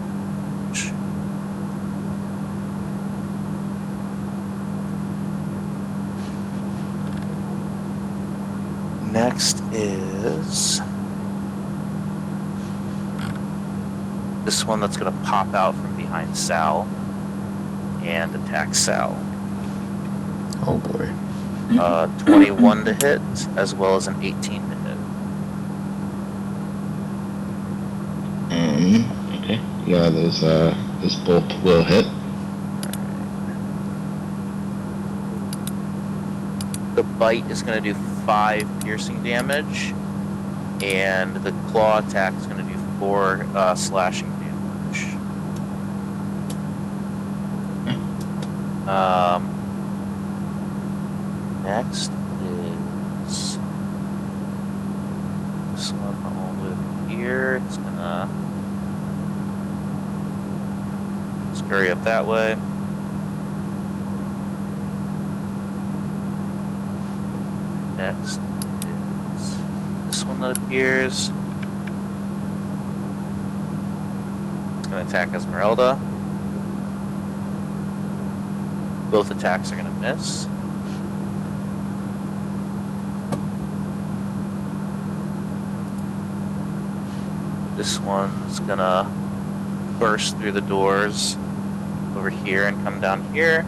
damage. Next is this one that's going to pop out from behind Sal and attack Sal. Oh boy. 21 to hit, as well as an 18 to hit. Okay. Yeah, this bolt will hit. The bite is going to do 5 piercing damage, and the claw attack is going to do 4 slashing damage. Next is this one over here. It's gonna scurry up that way. Next is this one that appears. It's gonna attack Esmeralda. Both attacks are gonna miss. This one's gonna burst through the doors over here and come down here.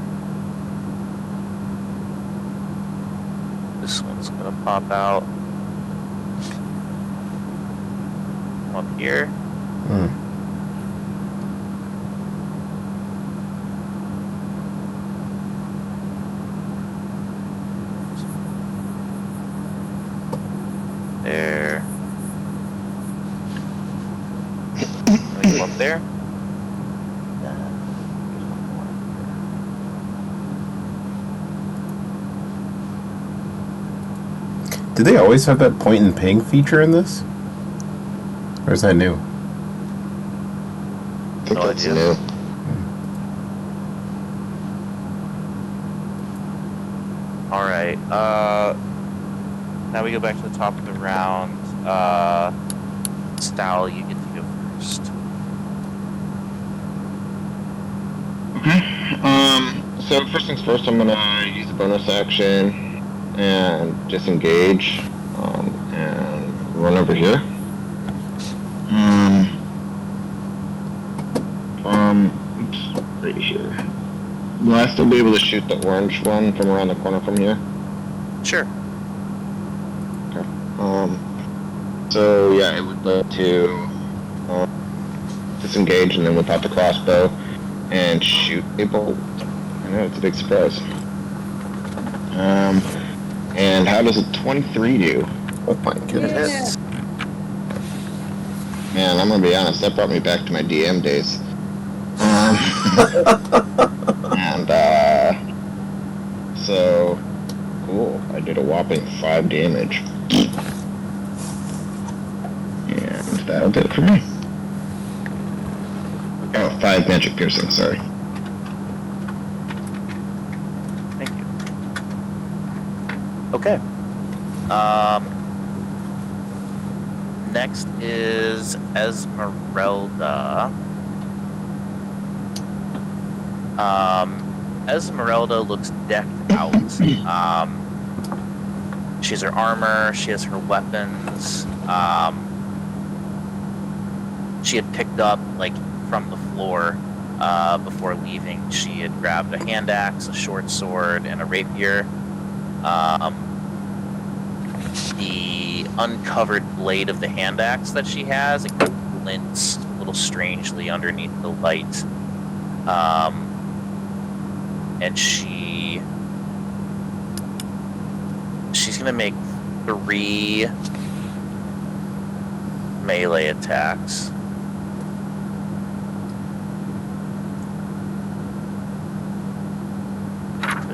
This one's gonna pop out. Come up here. There. Let me go up there. Did they always have that point and ping feature in this? Or is that new? I think No that's idea. new. Alright, now we go back to the top of the round. Stal, you get to go first. Okay. So first things first, I'm gonna use a bonus action and disengage, and run over here. Oops. Will I still be able to shoot the orange one from around the corner from here? Sure. Okay. So yeah, I would like to disengage and then whip out the crossbow and shoot a bolt. I know it's a big surprise. And how does a 23 do? Oh my goodness. Yeah. Man, I'm gonna be honest, that brought me back to my DM days. And so cool. I did a whopping 5 damage. And that'll do it for me. Oh, 5 magic piercing, sorry. Thank you. Okay. Next is Esmeralda. Esmeralda looks decked out. She has her armor, she has her weapons. She had picked up, like, from the floor before leaving. She had grabbed a hand axe, a short sword, and a rapier. The uncovered blade of the hand axe that she has, it kind of glints a little strangely underneath the light. And she's gonna make 3 melee attacks.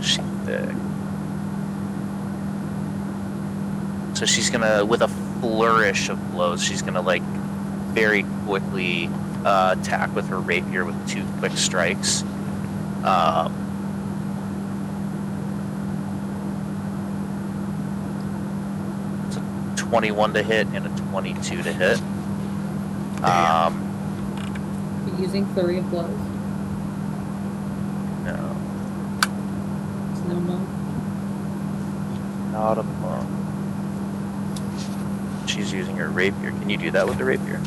She's thick. So she's gonna, with a flourish of blows, she's gonna like very quickly attack with her rapier with 2 quick strikes. It's a 21 to hit and a 22 to hit. You're using flurry of blows. No, It's no monk. not a monk. She's using her rapier. Can you do that with the rapier?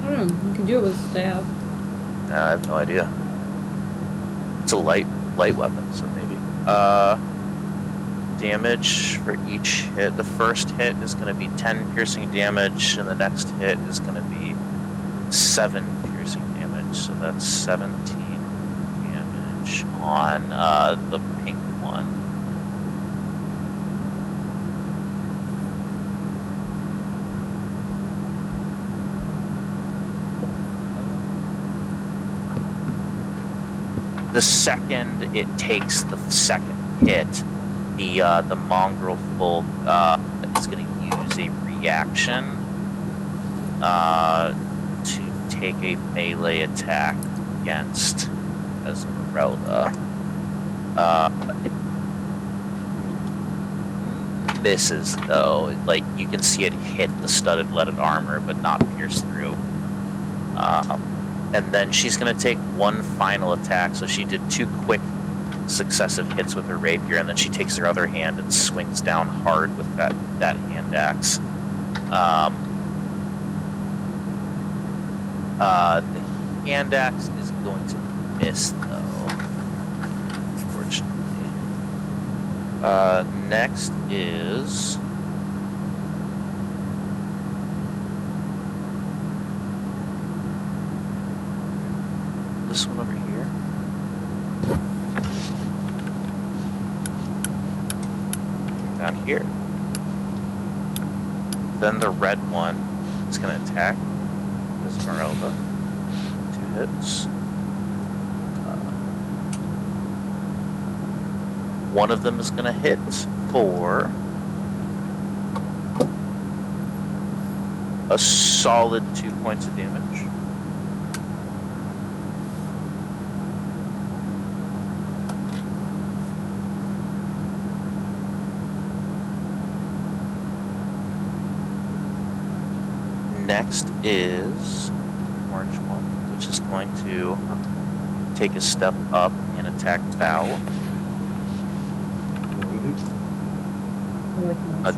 I don't know. You can do it with a staff. I have no idea. It's a light weapon, so maybe. Damage for each hit. The first hit is going to be 10 piercing damage, and the next hit is going to be 7 piercing damage. So that's 17 damage on the pink one. The second it takes the second hit, the mongrel folk is going to use a reaction to take a melee attack against Esmeralda. It misses though. Like you can see it hit the studded leaded armor, but not pierce through. And then she's going to take 1 final attack. So she did 2 quick successive hits with her rapier, and then she takes her other hand and swings down hard with that hand axe. The hand axe is going to miss, though, unfortunately. Next is... this one over here. Down here. Then the red one is going to attack Esmeralda. 2 hits. One of them is going to hit for a solid 2 points of damage. Next is orange one, which is going to take a step up and attack Val. A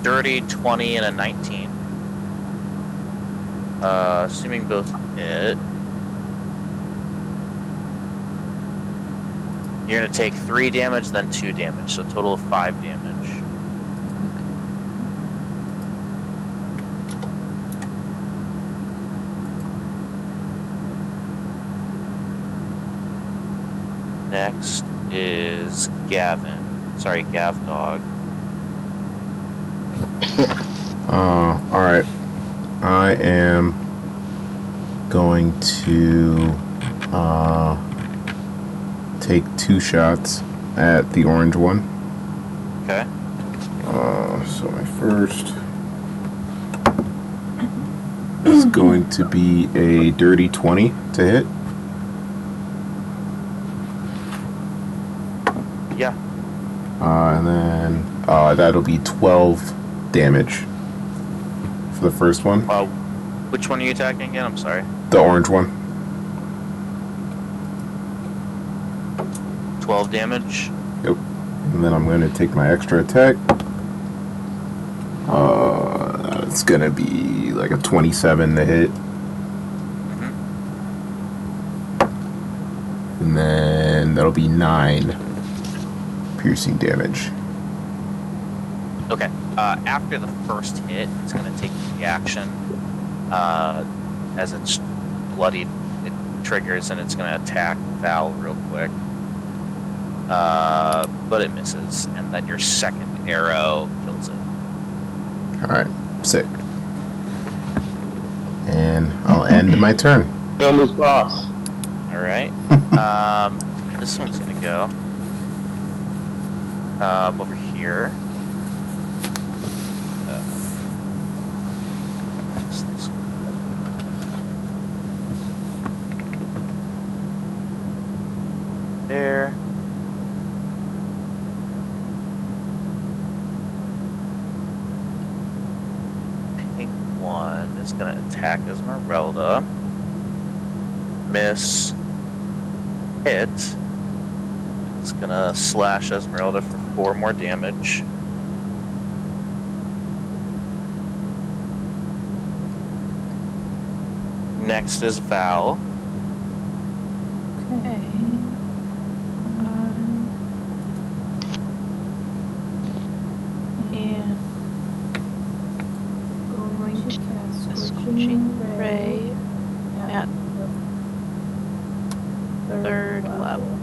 dirty 20 and a 19. Assuming both hit. You're gonna take 3 damage, then 2 damage, so a total of 5 damage. Next is Gavin. Sorry, Gav Dog. Alright. I am going to take 2 shots at the orange one. Okay. So my first is going to be a dirty 20 to hit. Yeah. And then that'll be 12 damage for the first one. Which one are you attacking again? I'm sorry. The orange one. 12 damage. Yep. And then I'm going to take my extra attack. It's going to be like a 27 to hit. Mm-hmm. And then that'll be 9 piercing damage. Okay. After the first hit, it's going to take the reaction. As it's bloodied, it triggers and it's going to attack Val real quick. But it misses, and then your second arrow kills it. Alright, sick. And I'll end my turn. Kill this boss. Alright. This one's going to go over here. What's this one? There. Pink one is going to attack Esmeralda. Miss. Hit. It's going to slash Esmeralda for 4 more damage. Next is Val. Okay. And going to cast a Scorching Ray at 3rd level.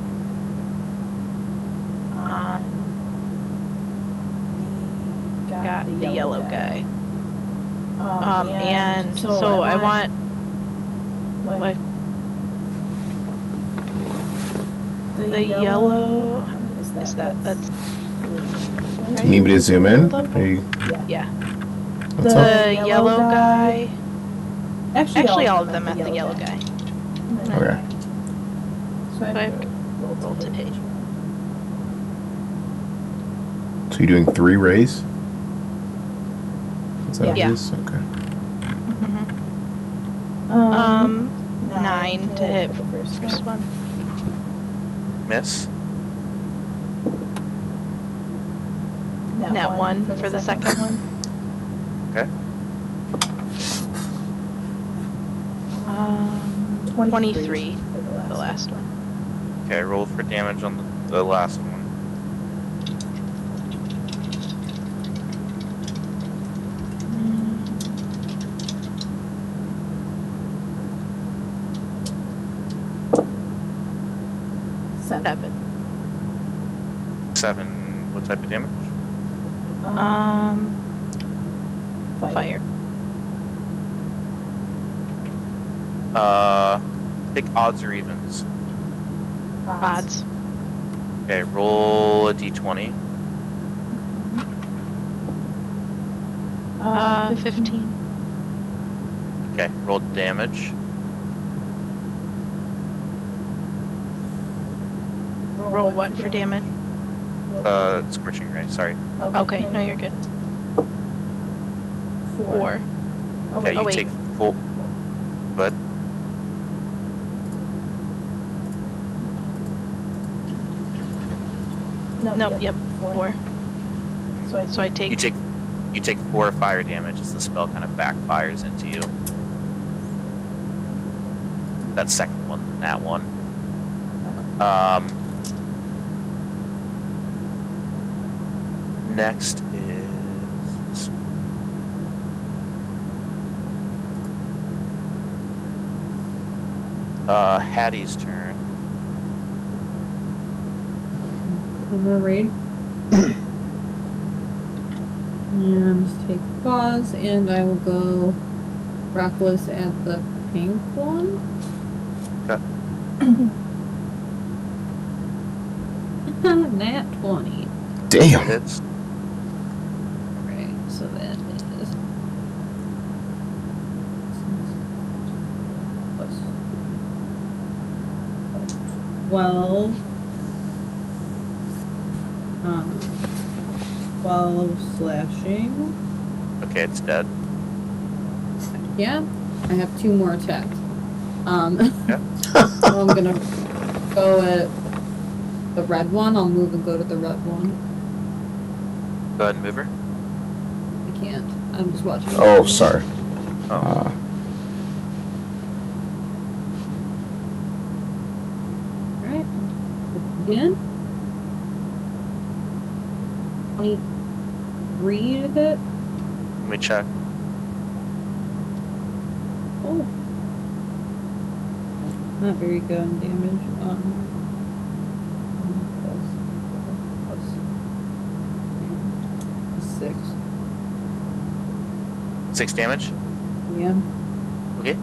Got the yellow guy. And so I want like the yellow is that's Do you need me to zoom in? Are you, yeah. what's up? The yellow guy. Actually all of them at the yellow guy. Okay. So I have to roll to hit. So you're doing 3 rays? Is that what it Yeah. is? Okay. 9 to hit for the first one. Miss. Net 1 for the second one. Okay. 23 for the last one. Okay, roll for damage on the last one. Seven. 7. What type of damage? Fire. Pick odds or evens. Odds. Okay, roll a d20. 15. Okay, roll damage. Roll what for damage? Scorching ray, sorry. Okay, no, you're good. 4. Okay, you wait. take full. But Nope, yep, 4. So I take. you take 4 fire damage as the spell kind of backfires into you. That second one, that one. Next is Hattie's turn. One more raid. And just take a pause, and I will go reckless at the pink one. Okay. Nat 20. Damn. Hits. Right, so that is plus 12. 12 slashing. Okay, it's dead. Yeah, I have 2 more attacks. Yeah. So I'm gonna go at the red one. I'll move and go to the red one. Go ahead and move her. I can't. I'm just watching. Oh, sorry. Oh. Alright. Again. 23 to hit. Let me check. Oh. Not very good on damage. Plus 6. 6 damage. Yeah. Okay,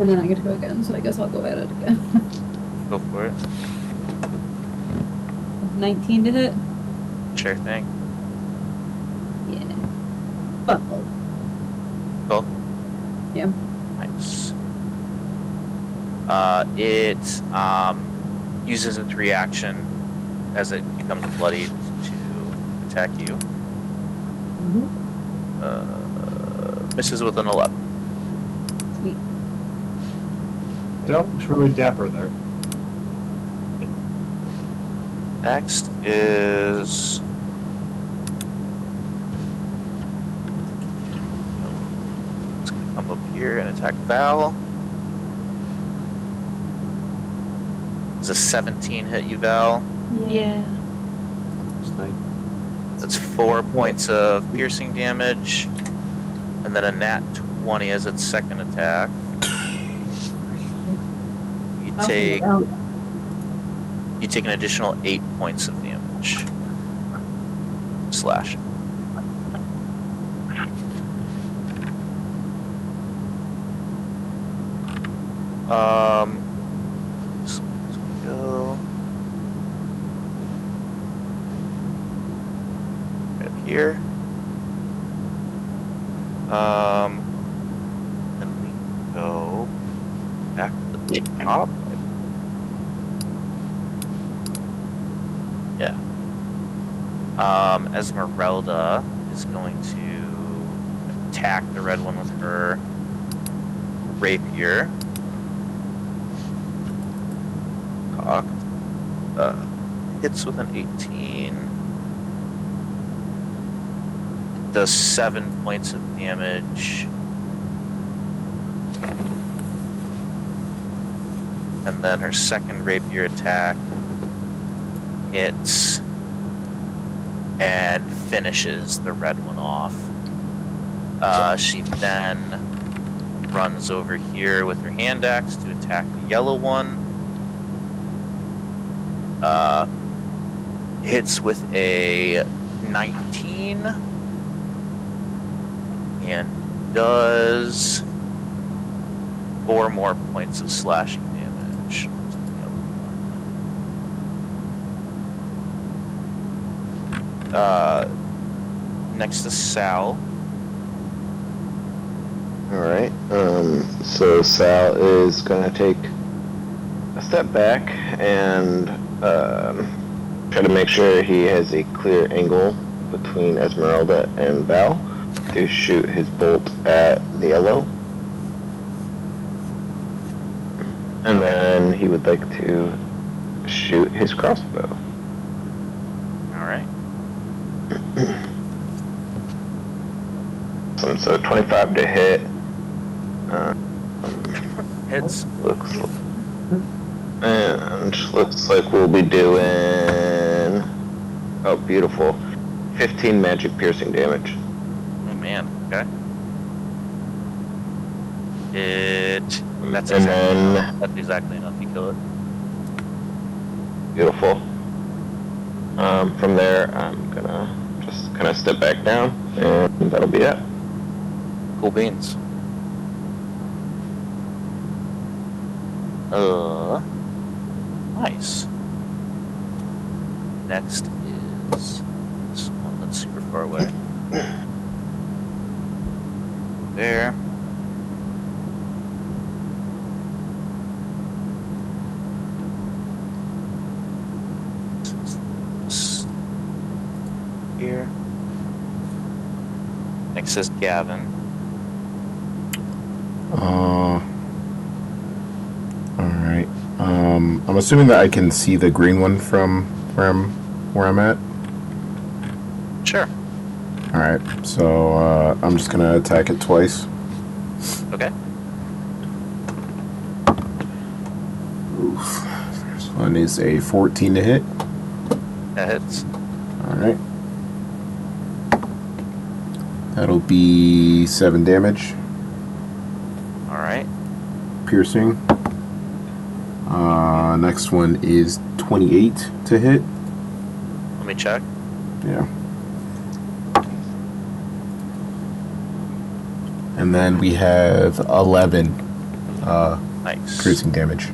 And then I get to go again, so I guess I'll go at it again. go for it. 19 to hit. Sure thing. Yeah. 12. Cool. Yeah. Nice. It uses its reaction as it becomes bloodied to attack you. Mm-hmm. Misses with an 11. Sweet. That looks really dapper there. Next is it's gonna come up here and attack Val. Does a 17 hit you, Val? Yeah. It's like, That's 4 points of piercing damage, and then a nat 20 as its second attack. You take an additional 8 points of damage. Slash. So let's go right up here. And we go back to the top. Yeah. Esmeralda is going to attack the red one with her rapier. Cocked. Hits with an 18. Does 7 points of damage. And then her second rapier attack hits and finishes the red one off. She then runs over here with her hand axe to attack the yellow one. Hits with a 19 and does 4 more points of slashing damage. Next to Sal. Alright, so Sal is gonna take a step back and try to make sure he has a clear angle between Esmeralda and Val to shoot his bolt at the yellow. And then he would like to shoot his crossbow. Alright. So 25 to hit. Hits. Looks like we'll be doing. Oh, beautiful. 15 magic piercing damage. Oh man, okay. That's And exactly then- enough. That's exactly enough. You kill it. Beautiful. From there, I'm gonna just kind of step back down, and that'll be it. Cool beans. Nice. Next is this one that's super far away. There. Here. Next is Gavin. Alright. I'm assuming that I can see the green one from where I'm at. Sure. Alright, so I'm just gonna attack it twice. Okay. Oof. First one is a 14 to hit. That hits. Alright. That'll be 7 damage. Alright. Piercing. Next one is 28 to hit. Let me check. Yeah. And then we have 11 Nice. piercing damage.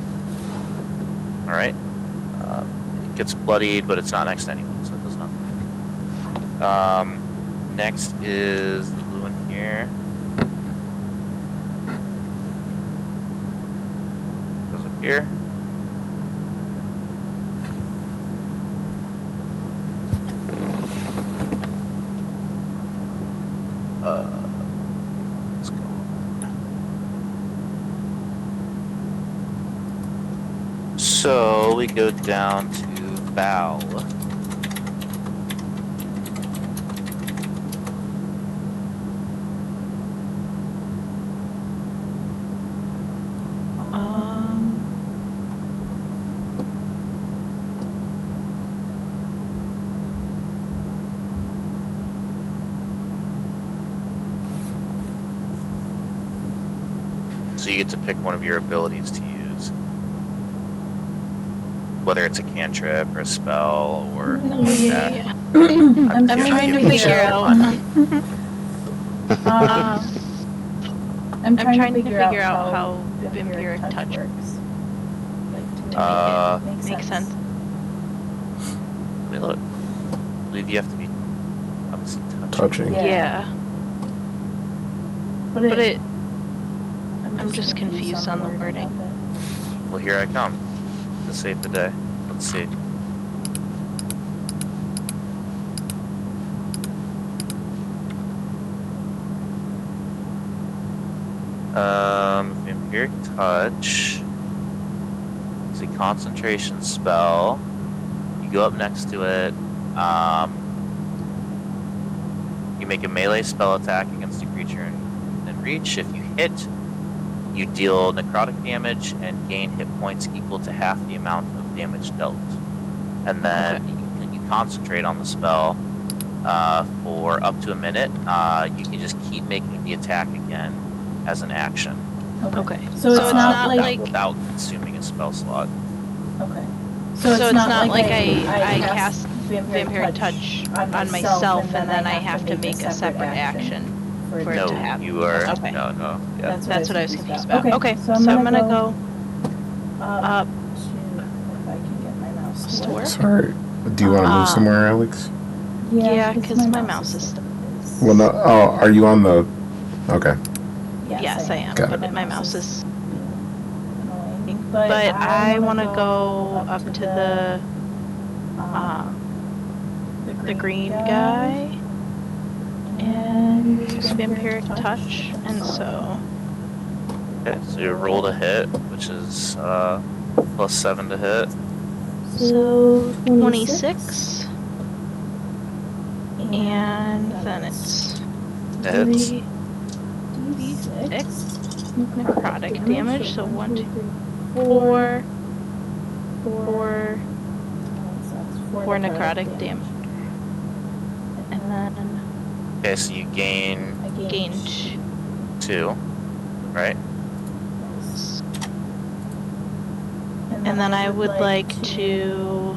Alright. It gets bloodied, but it's not next to anyone, so it does nothing. Next is the blue one here. Goes up here. Let's go. So we go down to Val. So you get to pick one of your abilities to use. Whether it's a cantrip or a spell or Yeah. I'm I'm trying to figure out. I'm I'm trying to figure out how vampiric touch works. Like, Uh, to make makes sense. Let me look. I believe you have to be obviously Touching. Yeah. But But it, I'm I'm just confused on the wording. Well, here I come to save the day. Let's see. Vampiric Touch. It's a concentration spell. You go up next to it. You make a melee spell attack against a creature and reach. If you hit, you deal necrotic damage and gain hit points equal to half the amount of damage dealt. And then you concentrate on the spell for up to a minute. You can just keep making the attack again as an action. Okay. So it's not like without consuming a spell slot. okay. So it's not like I cast cast Vampiric Touch on myself and then I have to make a separate action for it No, to happen. you are. Okay. No. Yeah. That's what I was confused about. Okay, Okay, so so I'm I'm gonna gonna go up to if I can get my mouse to to work. Sorry. Do you want to move somewhere, Alex? Yeah, because my mouse is. Well, no. Oh, are you on the? Okay. Yes, I am. Got it. But my mouse is. annoying. But I want to go up to the green guy and use Vampiric Touch, and so. Okay, so you rolled a hit, which is +7 to hit. So 26. And then it's That hits. 3d6 necrotic damage. So 1, 2, 4, 4 necrotic damage. And then Okay, so you gain I gain gained 2, right? yes. and then I would like to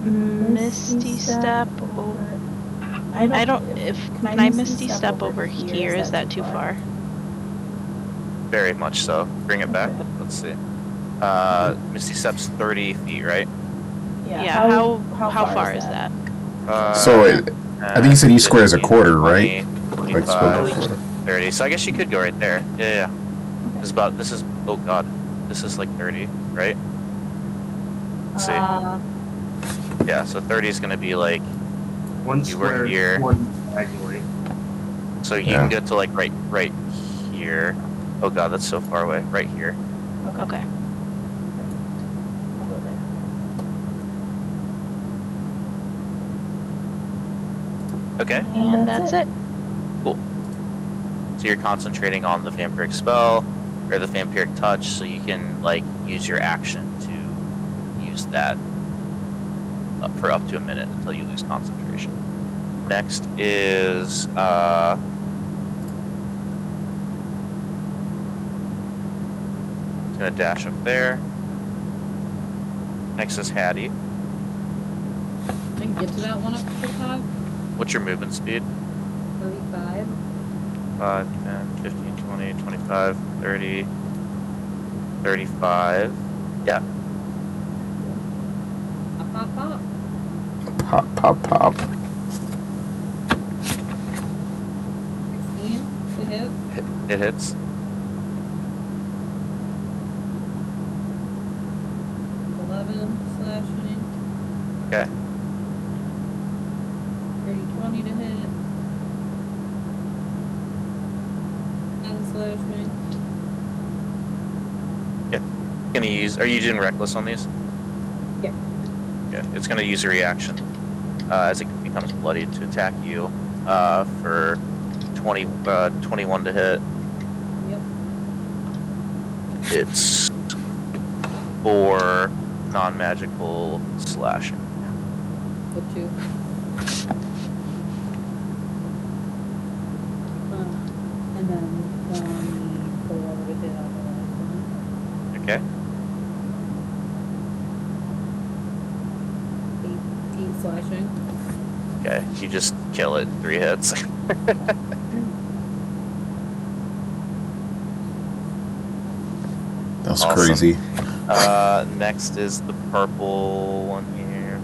Misty Step over. I don't. If can I Misty Step over here? Is that too far? Very much so. Bring it back. Okay. Let's see. Misty Step's 30 feet, right? Yeah. How far is that? So I think you said each square is a 15, quarter, 20, right? Like 25, square. 30. So I guess you could go right there. Yeah. This is, oh god. This is like 30, right? Let's see. Yeah, so 30 is going to be like, One You were square, here. one diagonally. so you Yeah. can get to like right here. Oh god, that's so far away. Right here. Okay. I'll go there. Okay. And that's it. Cool. So you're concentrating on the vampiric spell or the vampiric touch, so you can like use your action to use that for up to a minute until you lose concentration. Next is gonna dash up there. Next is Hattie. I can get to that one up to the top. What's your movement speed? 35. 5, 10, 15, 20, 25, 30, 35. Yeah. Pop, pop, pop. Pop, pop, pop. 16 to hit. It hits. 11 slashing. Okay. 20 to hit. 10 slashing. Gonna use. Are you doing reckless on these? Yeah. Yeah. It's gonna use a reaction as it becomes bloodied to attack you for 21 to hit. Yep. It's 4 non-magical slashing. So 2. And then 4 to hit on the last one. Okay. 18 slashing. Okay. You just kill it in 3 hits. That's Awesome. crazy. Next is the purple one here.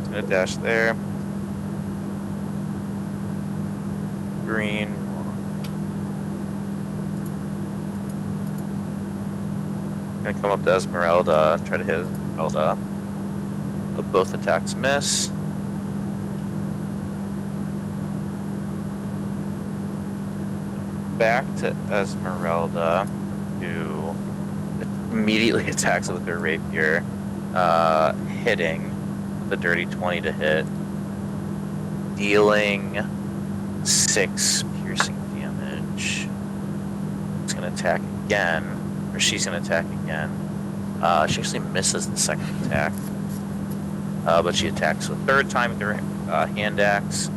It's gonna dash there. Green. Gonna come up to Esmeralda and try to hit Esmeralda. But both attacks miss. Back to Esmeralda, who immediately attacks with her rapier, hitting the dirty 20 to hit, dealing 6 piercing damage. It's gonna attack again, or she's gonna attack again. She actually misses the second attack, but she attacks a third time with her hand axe.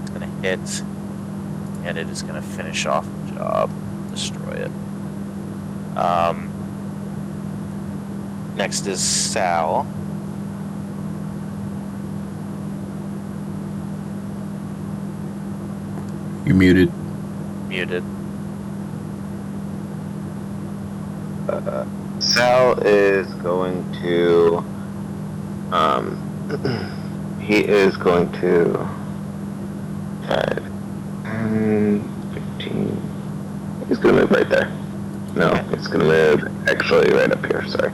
It's gonna hit, and it is gonna finish off the job, destroy it. Next is Sal. You muted. Muted. Sal is going to, he is going to 5, 15. He's gonna move right there. No, he's gonna move actually right up here. Sorry.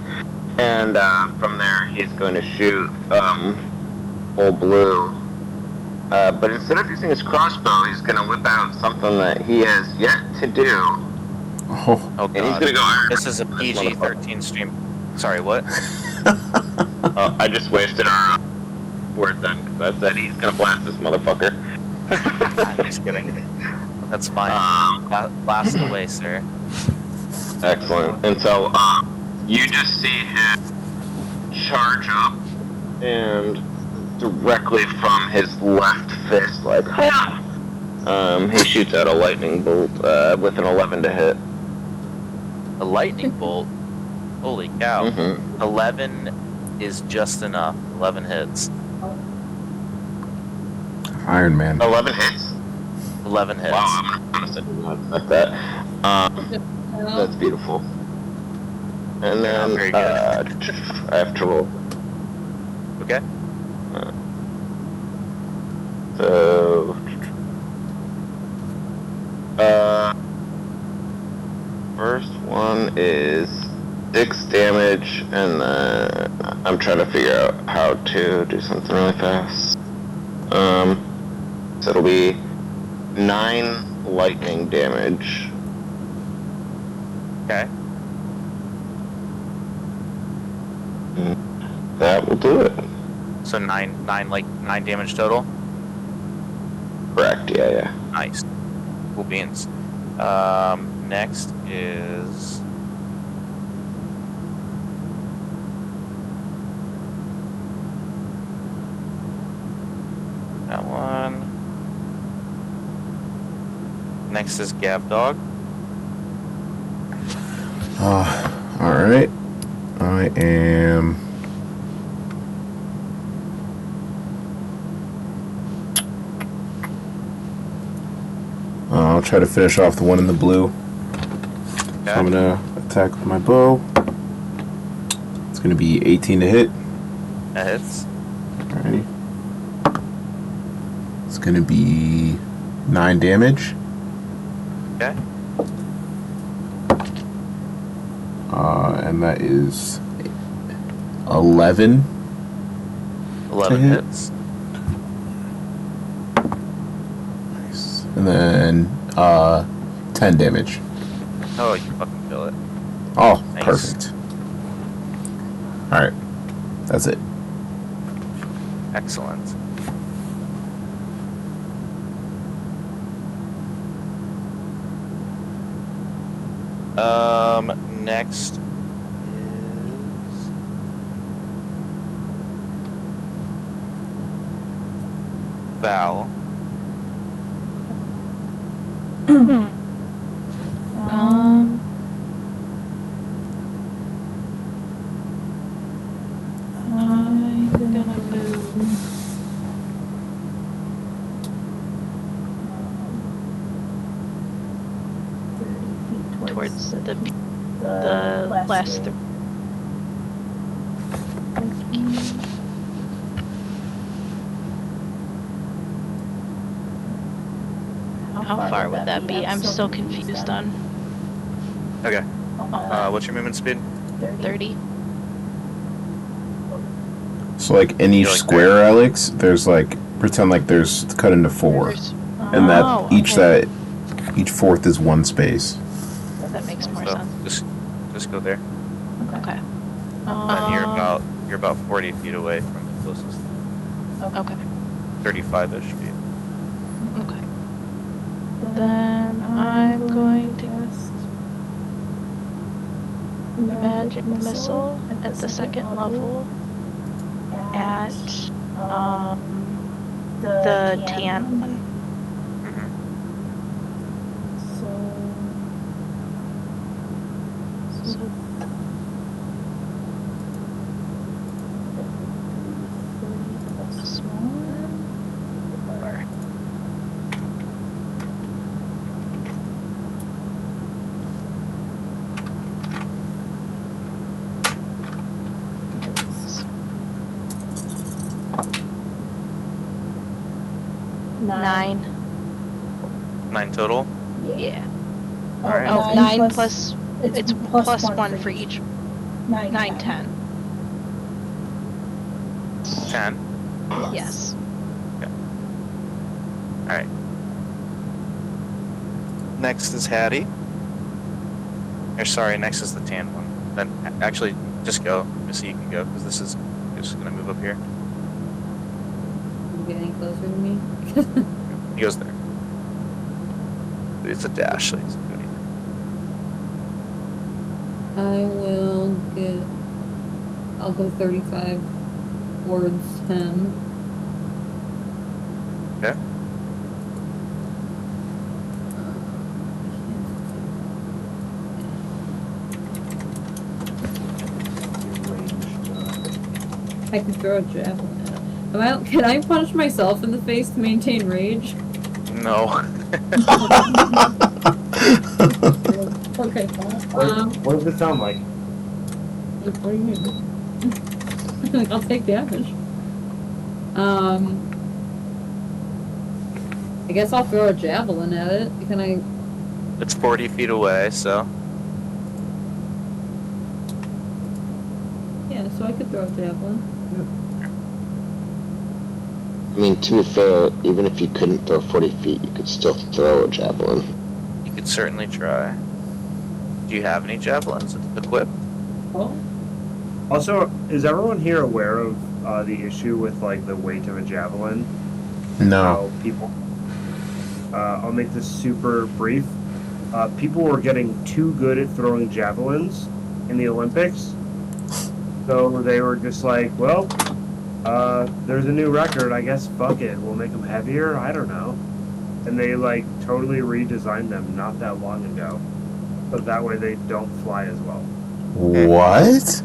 And from there, he's going to shoot full blue. But instead of using his crossbow, he's gonna whip out something that he has yet to do. Oh, Oh And he's god. gonna go. This is a PG-13 stream. Sorry, what? I just wasted our word then, because I said he's gonna blast this motherfucker. I'm just kidding. That's fine. Blast away, sir. Excellent. And so, you just see him charge up, and directly from his left fist, like, he shoots out a lightning bolt with an 11 to hit. A lightning bolt. Holy cow! Mm-hmm. 11 is just enough. 11 hits. Iron Man. 11 hits? 11 hits. Wow, I'm gonna say like that. That's beautiful. And then very good. I have to roll. Okay. So first one is 6 damage, and then I'm trying to figure out how to do something really fast. So it'll be 9 lightning damage. Okay. That will do it. So 9 damage total. Correct. Yeah. Nice. Cool beans. Next is that one. Next is Gab Dog. Alright. I am... I'll try to finish off the one in the blue. So I'm gonna attack with my bow. It's gonna be 18 to hit. That hits. Alrighty. It's gonna be 9 damage. Okay. And that is 11. 11 hit. hits. Nice. And then 10 damage. Oh, you fucking kill it. Oh, Nice. perfect. Alright. That's it. Excellent. Next is Val. I'm gonna move towards the last three. How far would that be? I'm still confused on Okay. What's your movement speed? 30. So, like, in each You're like square, Alex, there's, like, pretend like there's cut into 4. And that Oh, each okay. each fourth is 1 space. That makes more So sense. just go there. Okay. And you're about 40 feet away from the closest. Okay. 35-ish feet. Okay. Then I'm going to cast Magic Missile at the second level at the tan one. Mm-hmm. So plus 1 or 9. 9 total. Yeah. All right. Oh, 9 plus. It's plus 1 for each. 9, 10. 10. Yes. All right. Next is Hattie. Or sorry, next is the tan one. Then actually, just go. Missy, you can go because this is just gonna move up here. You get any closer to me? He goes there. It's a dash, so he doesn't do anything. I'll go 35 towards him. Okay. I can throw a javelin at him. Can I punch myself in the face to maintain rage? No. Okay. What does it sound like? What do you mean? I'll take damage. I guess I'll throw a javelin at it. Can I? It's 40 feet away, so. Yeah, so I could throw a javelin. I mean, to be fair, even if you couldn't throw 40 feet, you could still throw a javelin. You could certainly try. Do you have any javelins equipped? Oh. Also, is everyone here aware of the issue with like the weight of a javelin? No. How people? I'll make this super brief. People were getting too good at throwing javelins in the Olympics, so they were just like, well, there's a new record. I guess fuck it, we'll make them heavier. I don't know. And they like totally redesigned them not that long ago, so that way they don't fly as well. What?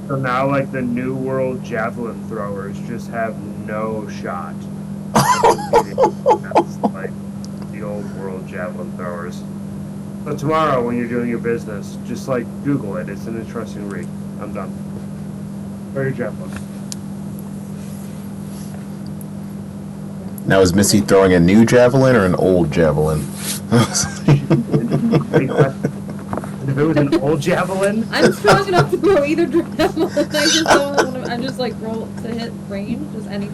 So now, like, the new world javelin throwers just have no shot. That's like the old world javelin throwers. So tomorrow, when you're doing your business, just like Google it. It's an interesting read. I'm done. Throw your javelin. Now is Missy throwing a new javelin or an old javelin? If it was an old javelin, I'm strong enough to throw either javelin. I just don't want to. I'm just like roll to hit range. Just any.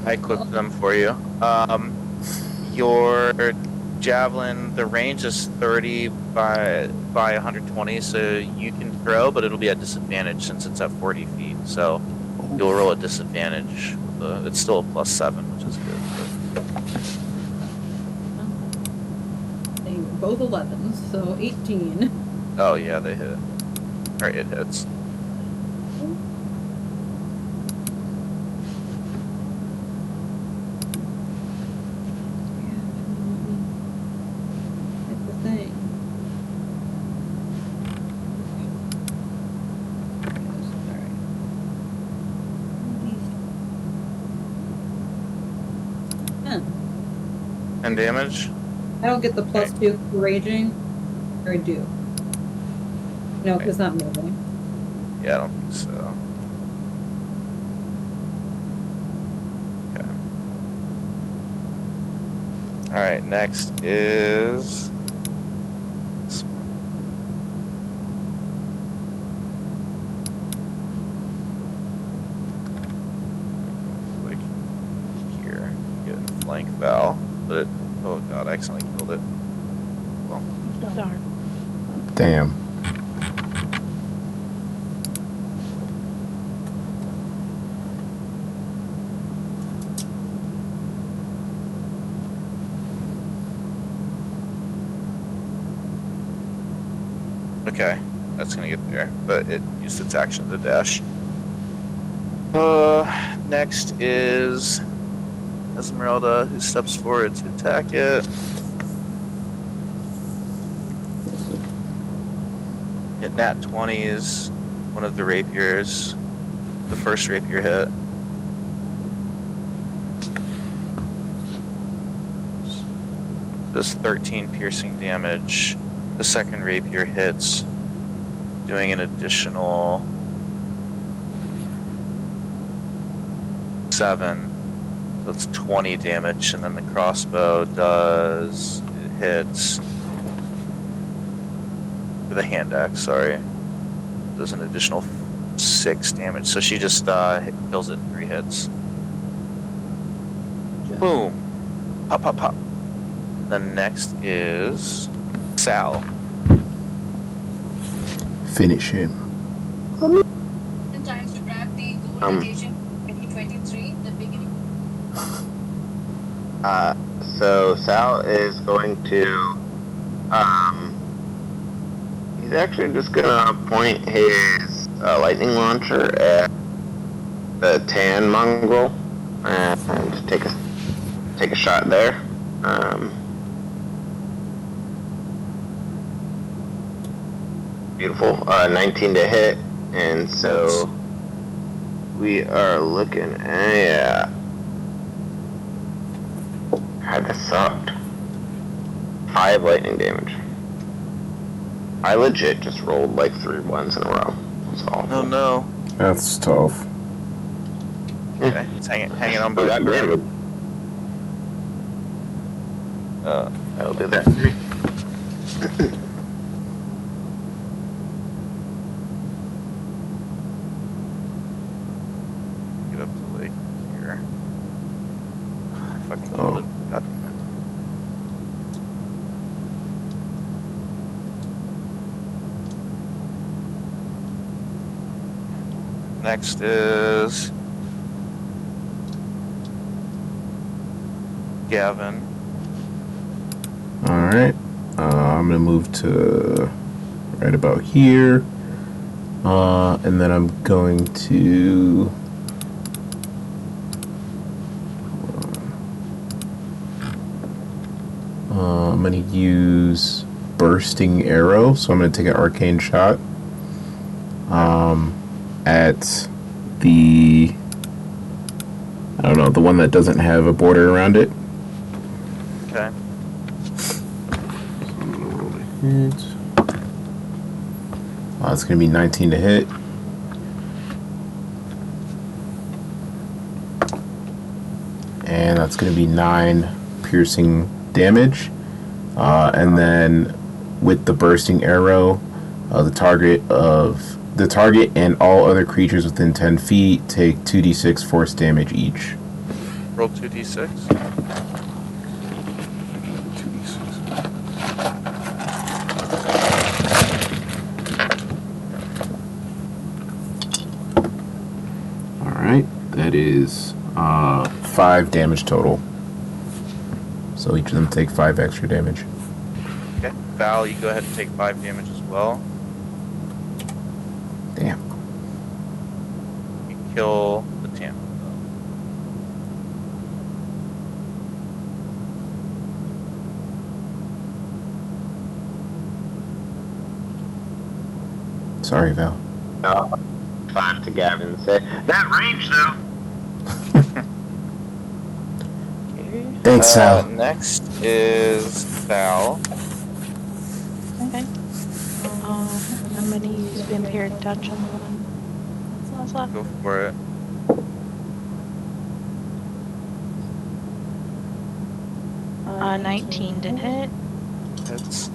I equipped them for you. Your javelin, the range is 30 by 120, so you can throw, but it'll be at disadvantage since it's at 40 feet. So you'll roll at disadvantage. It's still a +7, which is good. They were both 11s, so 18. Oh yeah, they hit. Or it hits. Hit the thing. Alright. 10 damage. I don't get the +2 for raging, or I do. No, because it's not moving. Yeah, I don't think so. Okay. Alright, next is this one. Like here. Get a flank val. But it, oh god, I accidentally killed it. Well, Darn. Damn. okay. That's gonna get there. But it used its action to dash. Next is Esmeralda, who steps forward to attack it. Hit nat 20s, one of the rapiers. The first rapier hit. Does 13 piercing damage. The second rapier hits, doing an additional 7. So it's 20 damage, and then the crossbow does, it hits, with a hand axe, sorry, does an additional 6 damage. So she just kills it in 3 hits. Boom. Pop, pop, pop. Then next is Sal. Finish him. Times to track the goal location 2023, the beginning. So Sal is going to, He's actually just gonna point his lightning launcher at the tan mongrel and take a shot there. Beautiful. 19 to hit, and so we are looking at. God, that sucked. 5 lightning damage. I legit just rolled like 3 ones in a row. That's awful. Oh no. That's tough. Okay, it's hanging on by Oh, a that thread. damage. That'll do that to me. Get up to like here. Fucking Oh. hold it. God damn it. Next is Gavin. Alright. I'm gonna move to right about here. And then I'm going to. I'm gonna use Bursting Arrow, so I'm gonna take an arcane shot. At the. I don't know, the one that doesn't have a border around it. Okay. It's going to be 19 to hit. And that's going to be 9 piercing damage. And then with the bursting arrow, the target and all other creatures within 10 feet take 2d6 force damage each. Roll 2d6. 2d6. Alright, that is 5 damage total. So each of them take 5 extra damage. Okay. Val, you go ahead and take 5 damage as well. Damn. You kill the Tam. Sorry, Val. 5 to Gavin. Say that range though. Thanks, Sal. Next is Val. Okay. I'm gonna use Vampire Touch on the one that's left. Go for it. Uh, 19 to hit. It's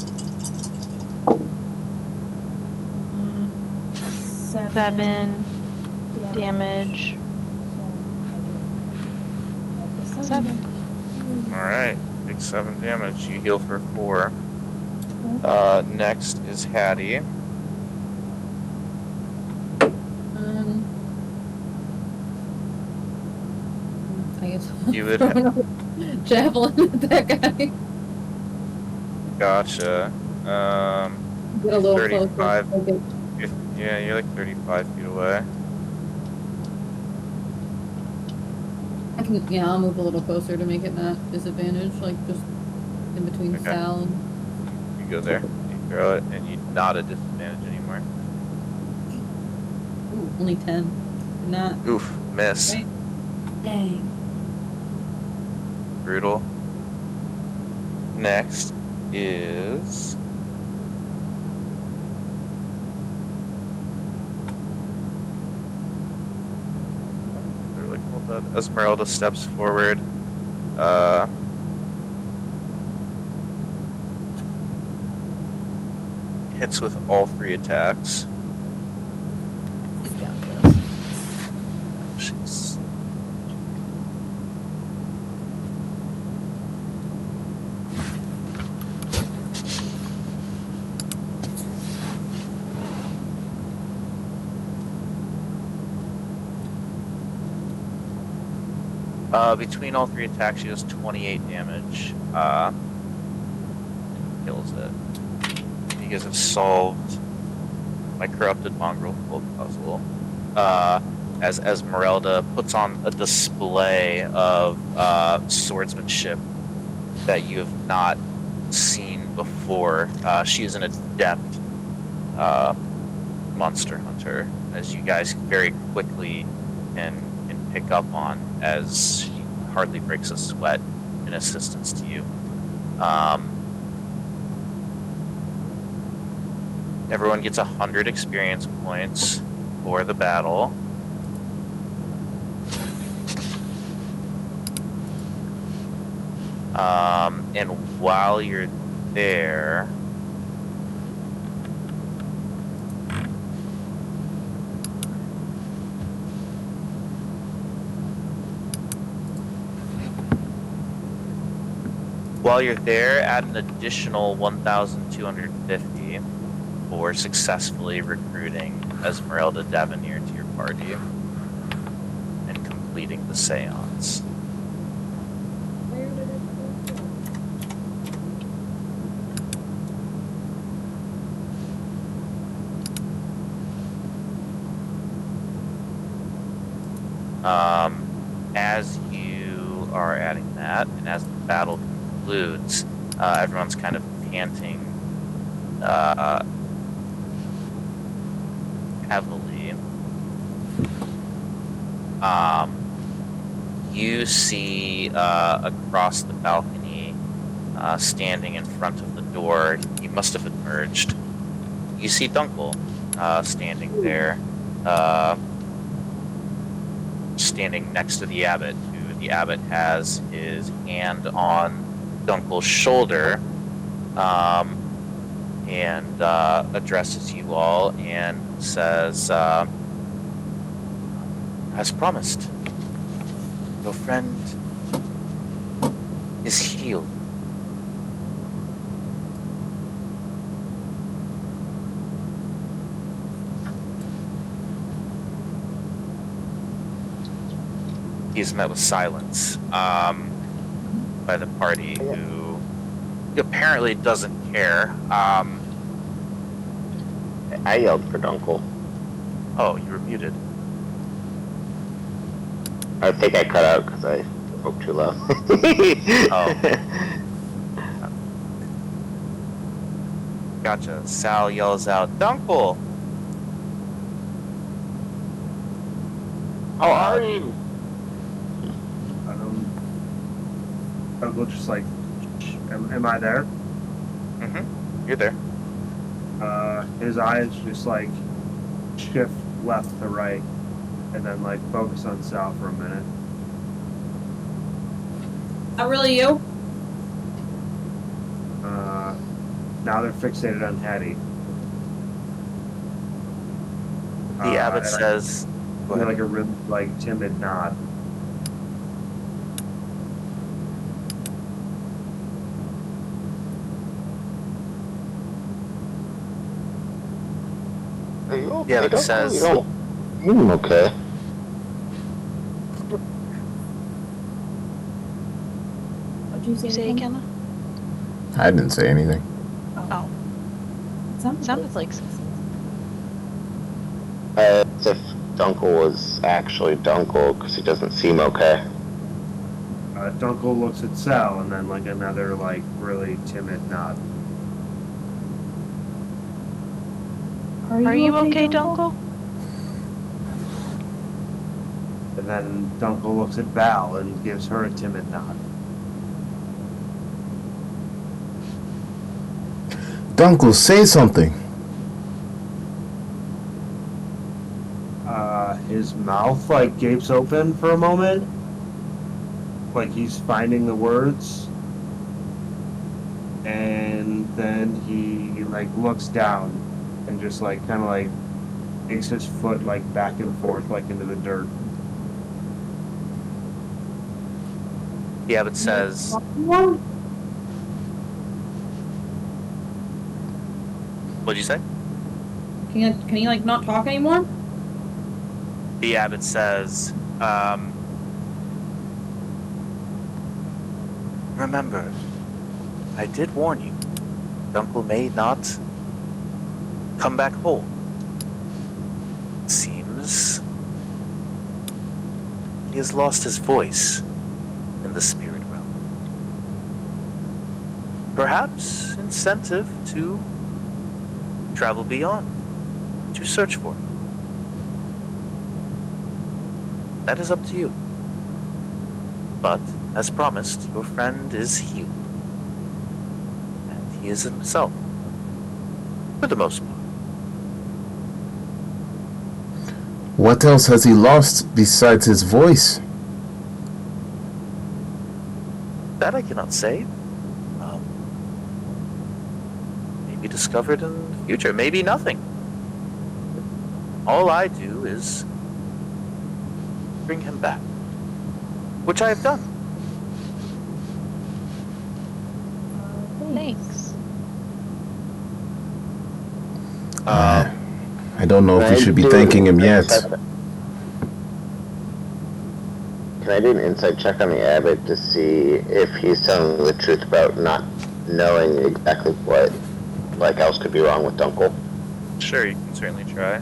7 damage. 7. alright. Take 7 damage. You heal for 4. Next is Hattie. I guess You would javelin at that guy. Gotcha. Get a little 35. closer. Okay. Yeah, you're like 35 feet away. Yeah, I'll move a little closer to make it not disadvantage, like just in between Okay. Sal and. You go there, you throw it, and you're not at disadvantage anymore. Ooh, only 10. Not. Oof, miss. Right. Dang. Brutal. Next is really cool that Esmeralda steps forward. Hits with all 3 attacks. He's got this. She's between all 3 attacks, she does 28 damage. Kills it. You guys have solved my corrupted mongrel folk puzzle. As Esmeralda puts on a display of swordsmanship that you have not seen before. She is an adept monster hunter, as you guys very quickly can pick up on, as she hardly breaks a sweat in assistance to you. Everyone gets 100 experience points for the battle. And while you're there, add an additional 1,250 for successfully recruiting Esmeralda Devonier to your party and completing the seance. Where did it As you are adding that, and as the battle concludes, everyone's kind of panting heavily. You see across the balcony, standing in front of the door, he must have emerged. You see Dunkel standing there, standing next to the abbot, who the abbot has his hand on Dunkel's shoulder, and addresses you all and says, as promised, your friend is healed. He's met with silence by the party, who apparently doesn't care. I yelled for Dunkel. Oh, you were muted. I think I cut out because I spoke too loud. Oh. Gotcha. Sal yells out, Dunkel! How are you? Uncle just like, am I there? Mm-hmm. You're there. His eyes just like shift left to right, and then like focus on Sal for a minute. Not really you. Now they're fixated on Hattie. The abbot says, go ahead. Like a real, like timid nod. Are you okay? Yeah, but it Dunkel? says- You don't okay. What'd you You say again? Kenna? I didn't say anything. Oh, It sounded like As if Dunkel was actually Dunkel, because he doesn't seem okay. Dunkel looks at Sal, and then like another like really timid nod. Are you okay, Dunkel? And then Dunkel looks at Val and gives her a timid nod. Dunkel, say something. His mouth like gapes open for a moment, like he's finding the words, and then he like looks down and just like kind of like takes his foot like back and forth like into the dirt. The abbot says, what'd you say? Can you like not talk anymore? The abbot says, remember, I did warn you. Dunkel may not come back whole. It seems he has lost his voice in the spirit realm. Perhaps incentive to travel beyond, to search for it. That is up to you. But, as promised, your friend is healed. And he is himself. For the most part. What else has he lost besides his voice? That I cannot say. Maybe discovered in the future. Maybe nothing. All I do is bring him back. Which I have done. Thanks. I don't know if we should be thanking him yet. Can I do an insight check on the abbot to see if he's telling the truth about not knowing exactly what else could be wrong with Dunkel? Sure, you can certainly try.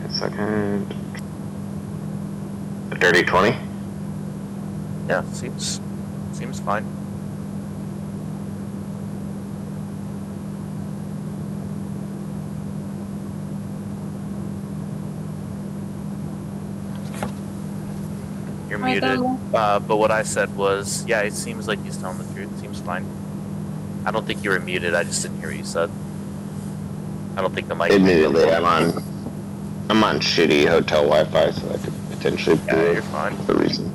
A second. A dirty 20? Yeah, seems fine. You're Alright, muted. then. But what I said was, yeah, it seems like he's telling the truth. Seems fine. I don't think you were muted. I just didn't hear what you said. I don't think the mic. Admittedly, I'm on shitty hotel Wi-Fi, so that could potentially be Yeah, you're fine. the reason.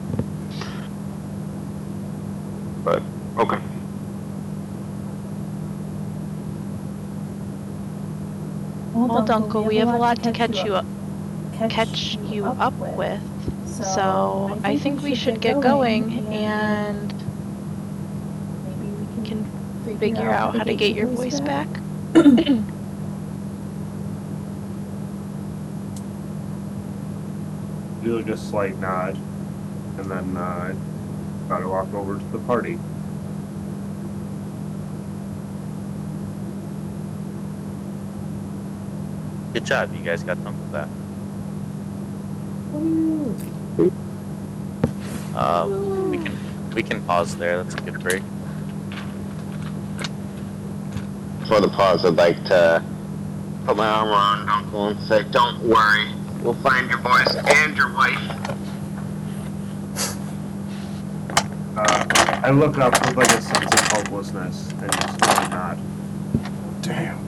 But okay. Well, Dunkel, we have a lot to catch you up with. So I think we should get going and maybe we can figure out how to get your voice back. Do like a slight nod, and then try to walk over to the party. Good job, you guys got Dunkel back. We can pause there. That's a good break. For the pause, I'd like to put my arm around Uncle and say, "Don't worry, we'll find your boys and your wife." I look up with like a sense of hopelessness and just really nod. Damn.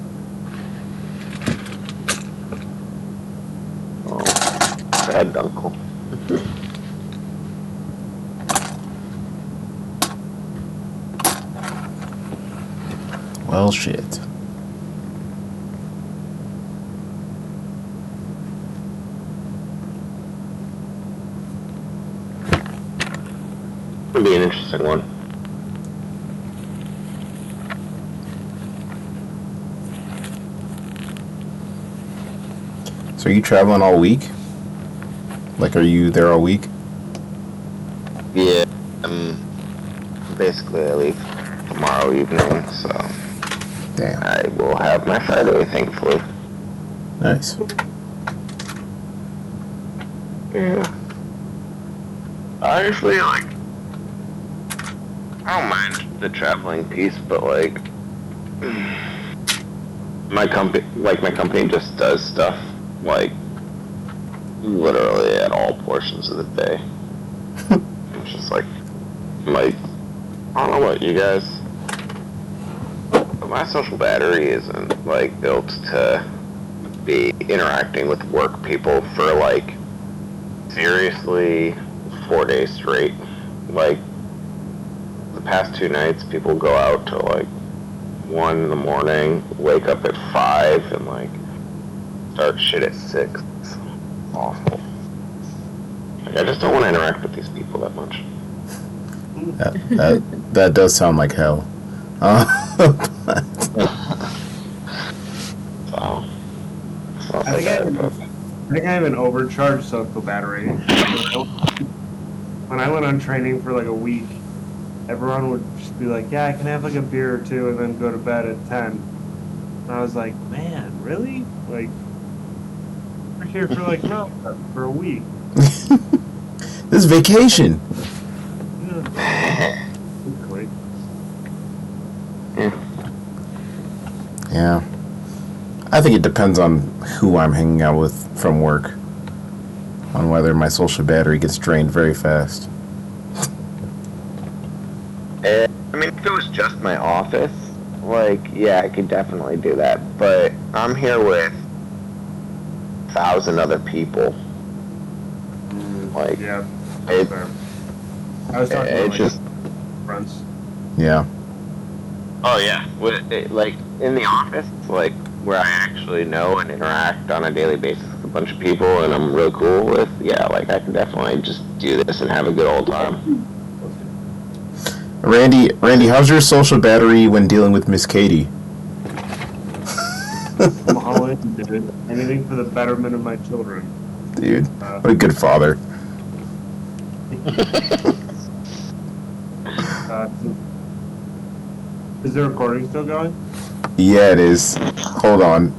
Oh, sad Uncle. Well, shit. It'll be an interesting one. So are you traveling all week? Like, are you there all week? Yeah, basically I leave tomorrow evening, so Damn. I will have my Friday, thankfully. Nice. Yeah. Honestly, I don't mind the traveling piece, but my company just does stuff literally at all portions of the day. It's just I don't know about you guys, but my social battery isn't built to be interacting with work people for seriously 4 days straight. The past 2 nights, people go out till 1 in the morning, wake up at 5, and start shit at 6. It's awful. I just don't want to interact with these people that much. That does sound like hell. So, it's not I think I have an overcharged social battery. When I went on training for a week, everyone would just be like, yeah, I can have like a beer or two and then go to bed at 10. And I was like, man, really? Like, we're here for like, no, for a week. This is vacation. Yeah. Basically. Yeah. I think it depends on who I'm hanging out with from work, on whether my social battery gets drained very fast. I mean, if it was just my office, like, yeah, I could definitely do that. But I'm here with 1,000 other people. Like, Yeah. it, Fair. I was talking about it's like just, friends. Yeah. oh yeah, like in the office, like where I actually know and interact on a daily basis with a bunch of people, and I'm real cool with. Yeah, like I can definitely just do this and have a good old time. Randy, how's your social battery when dealing with Miss Katie? I'm all in, dude. Anything for the betterment of my children. Dude, what a good father. Uh, is the recording still going? Yeah, it is. Hold on.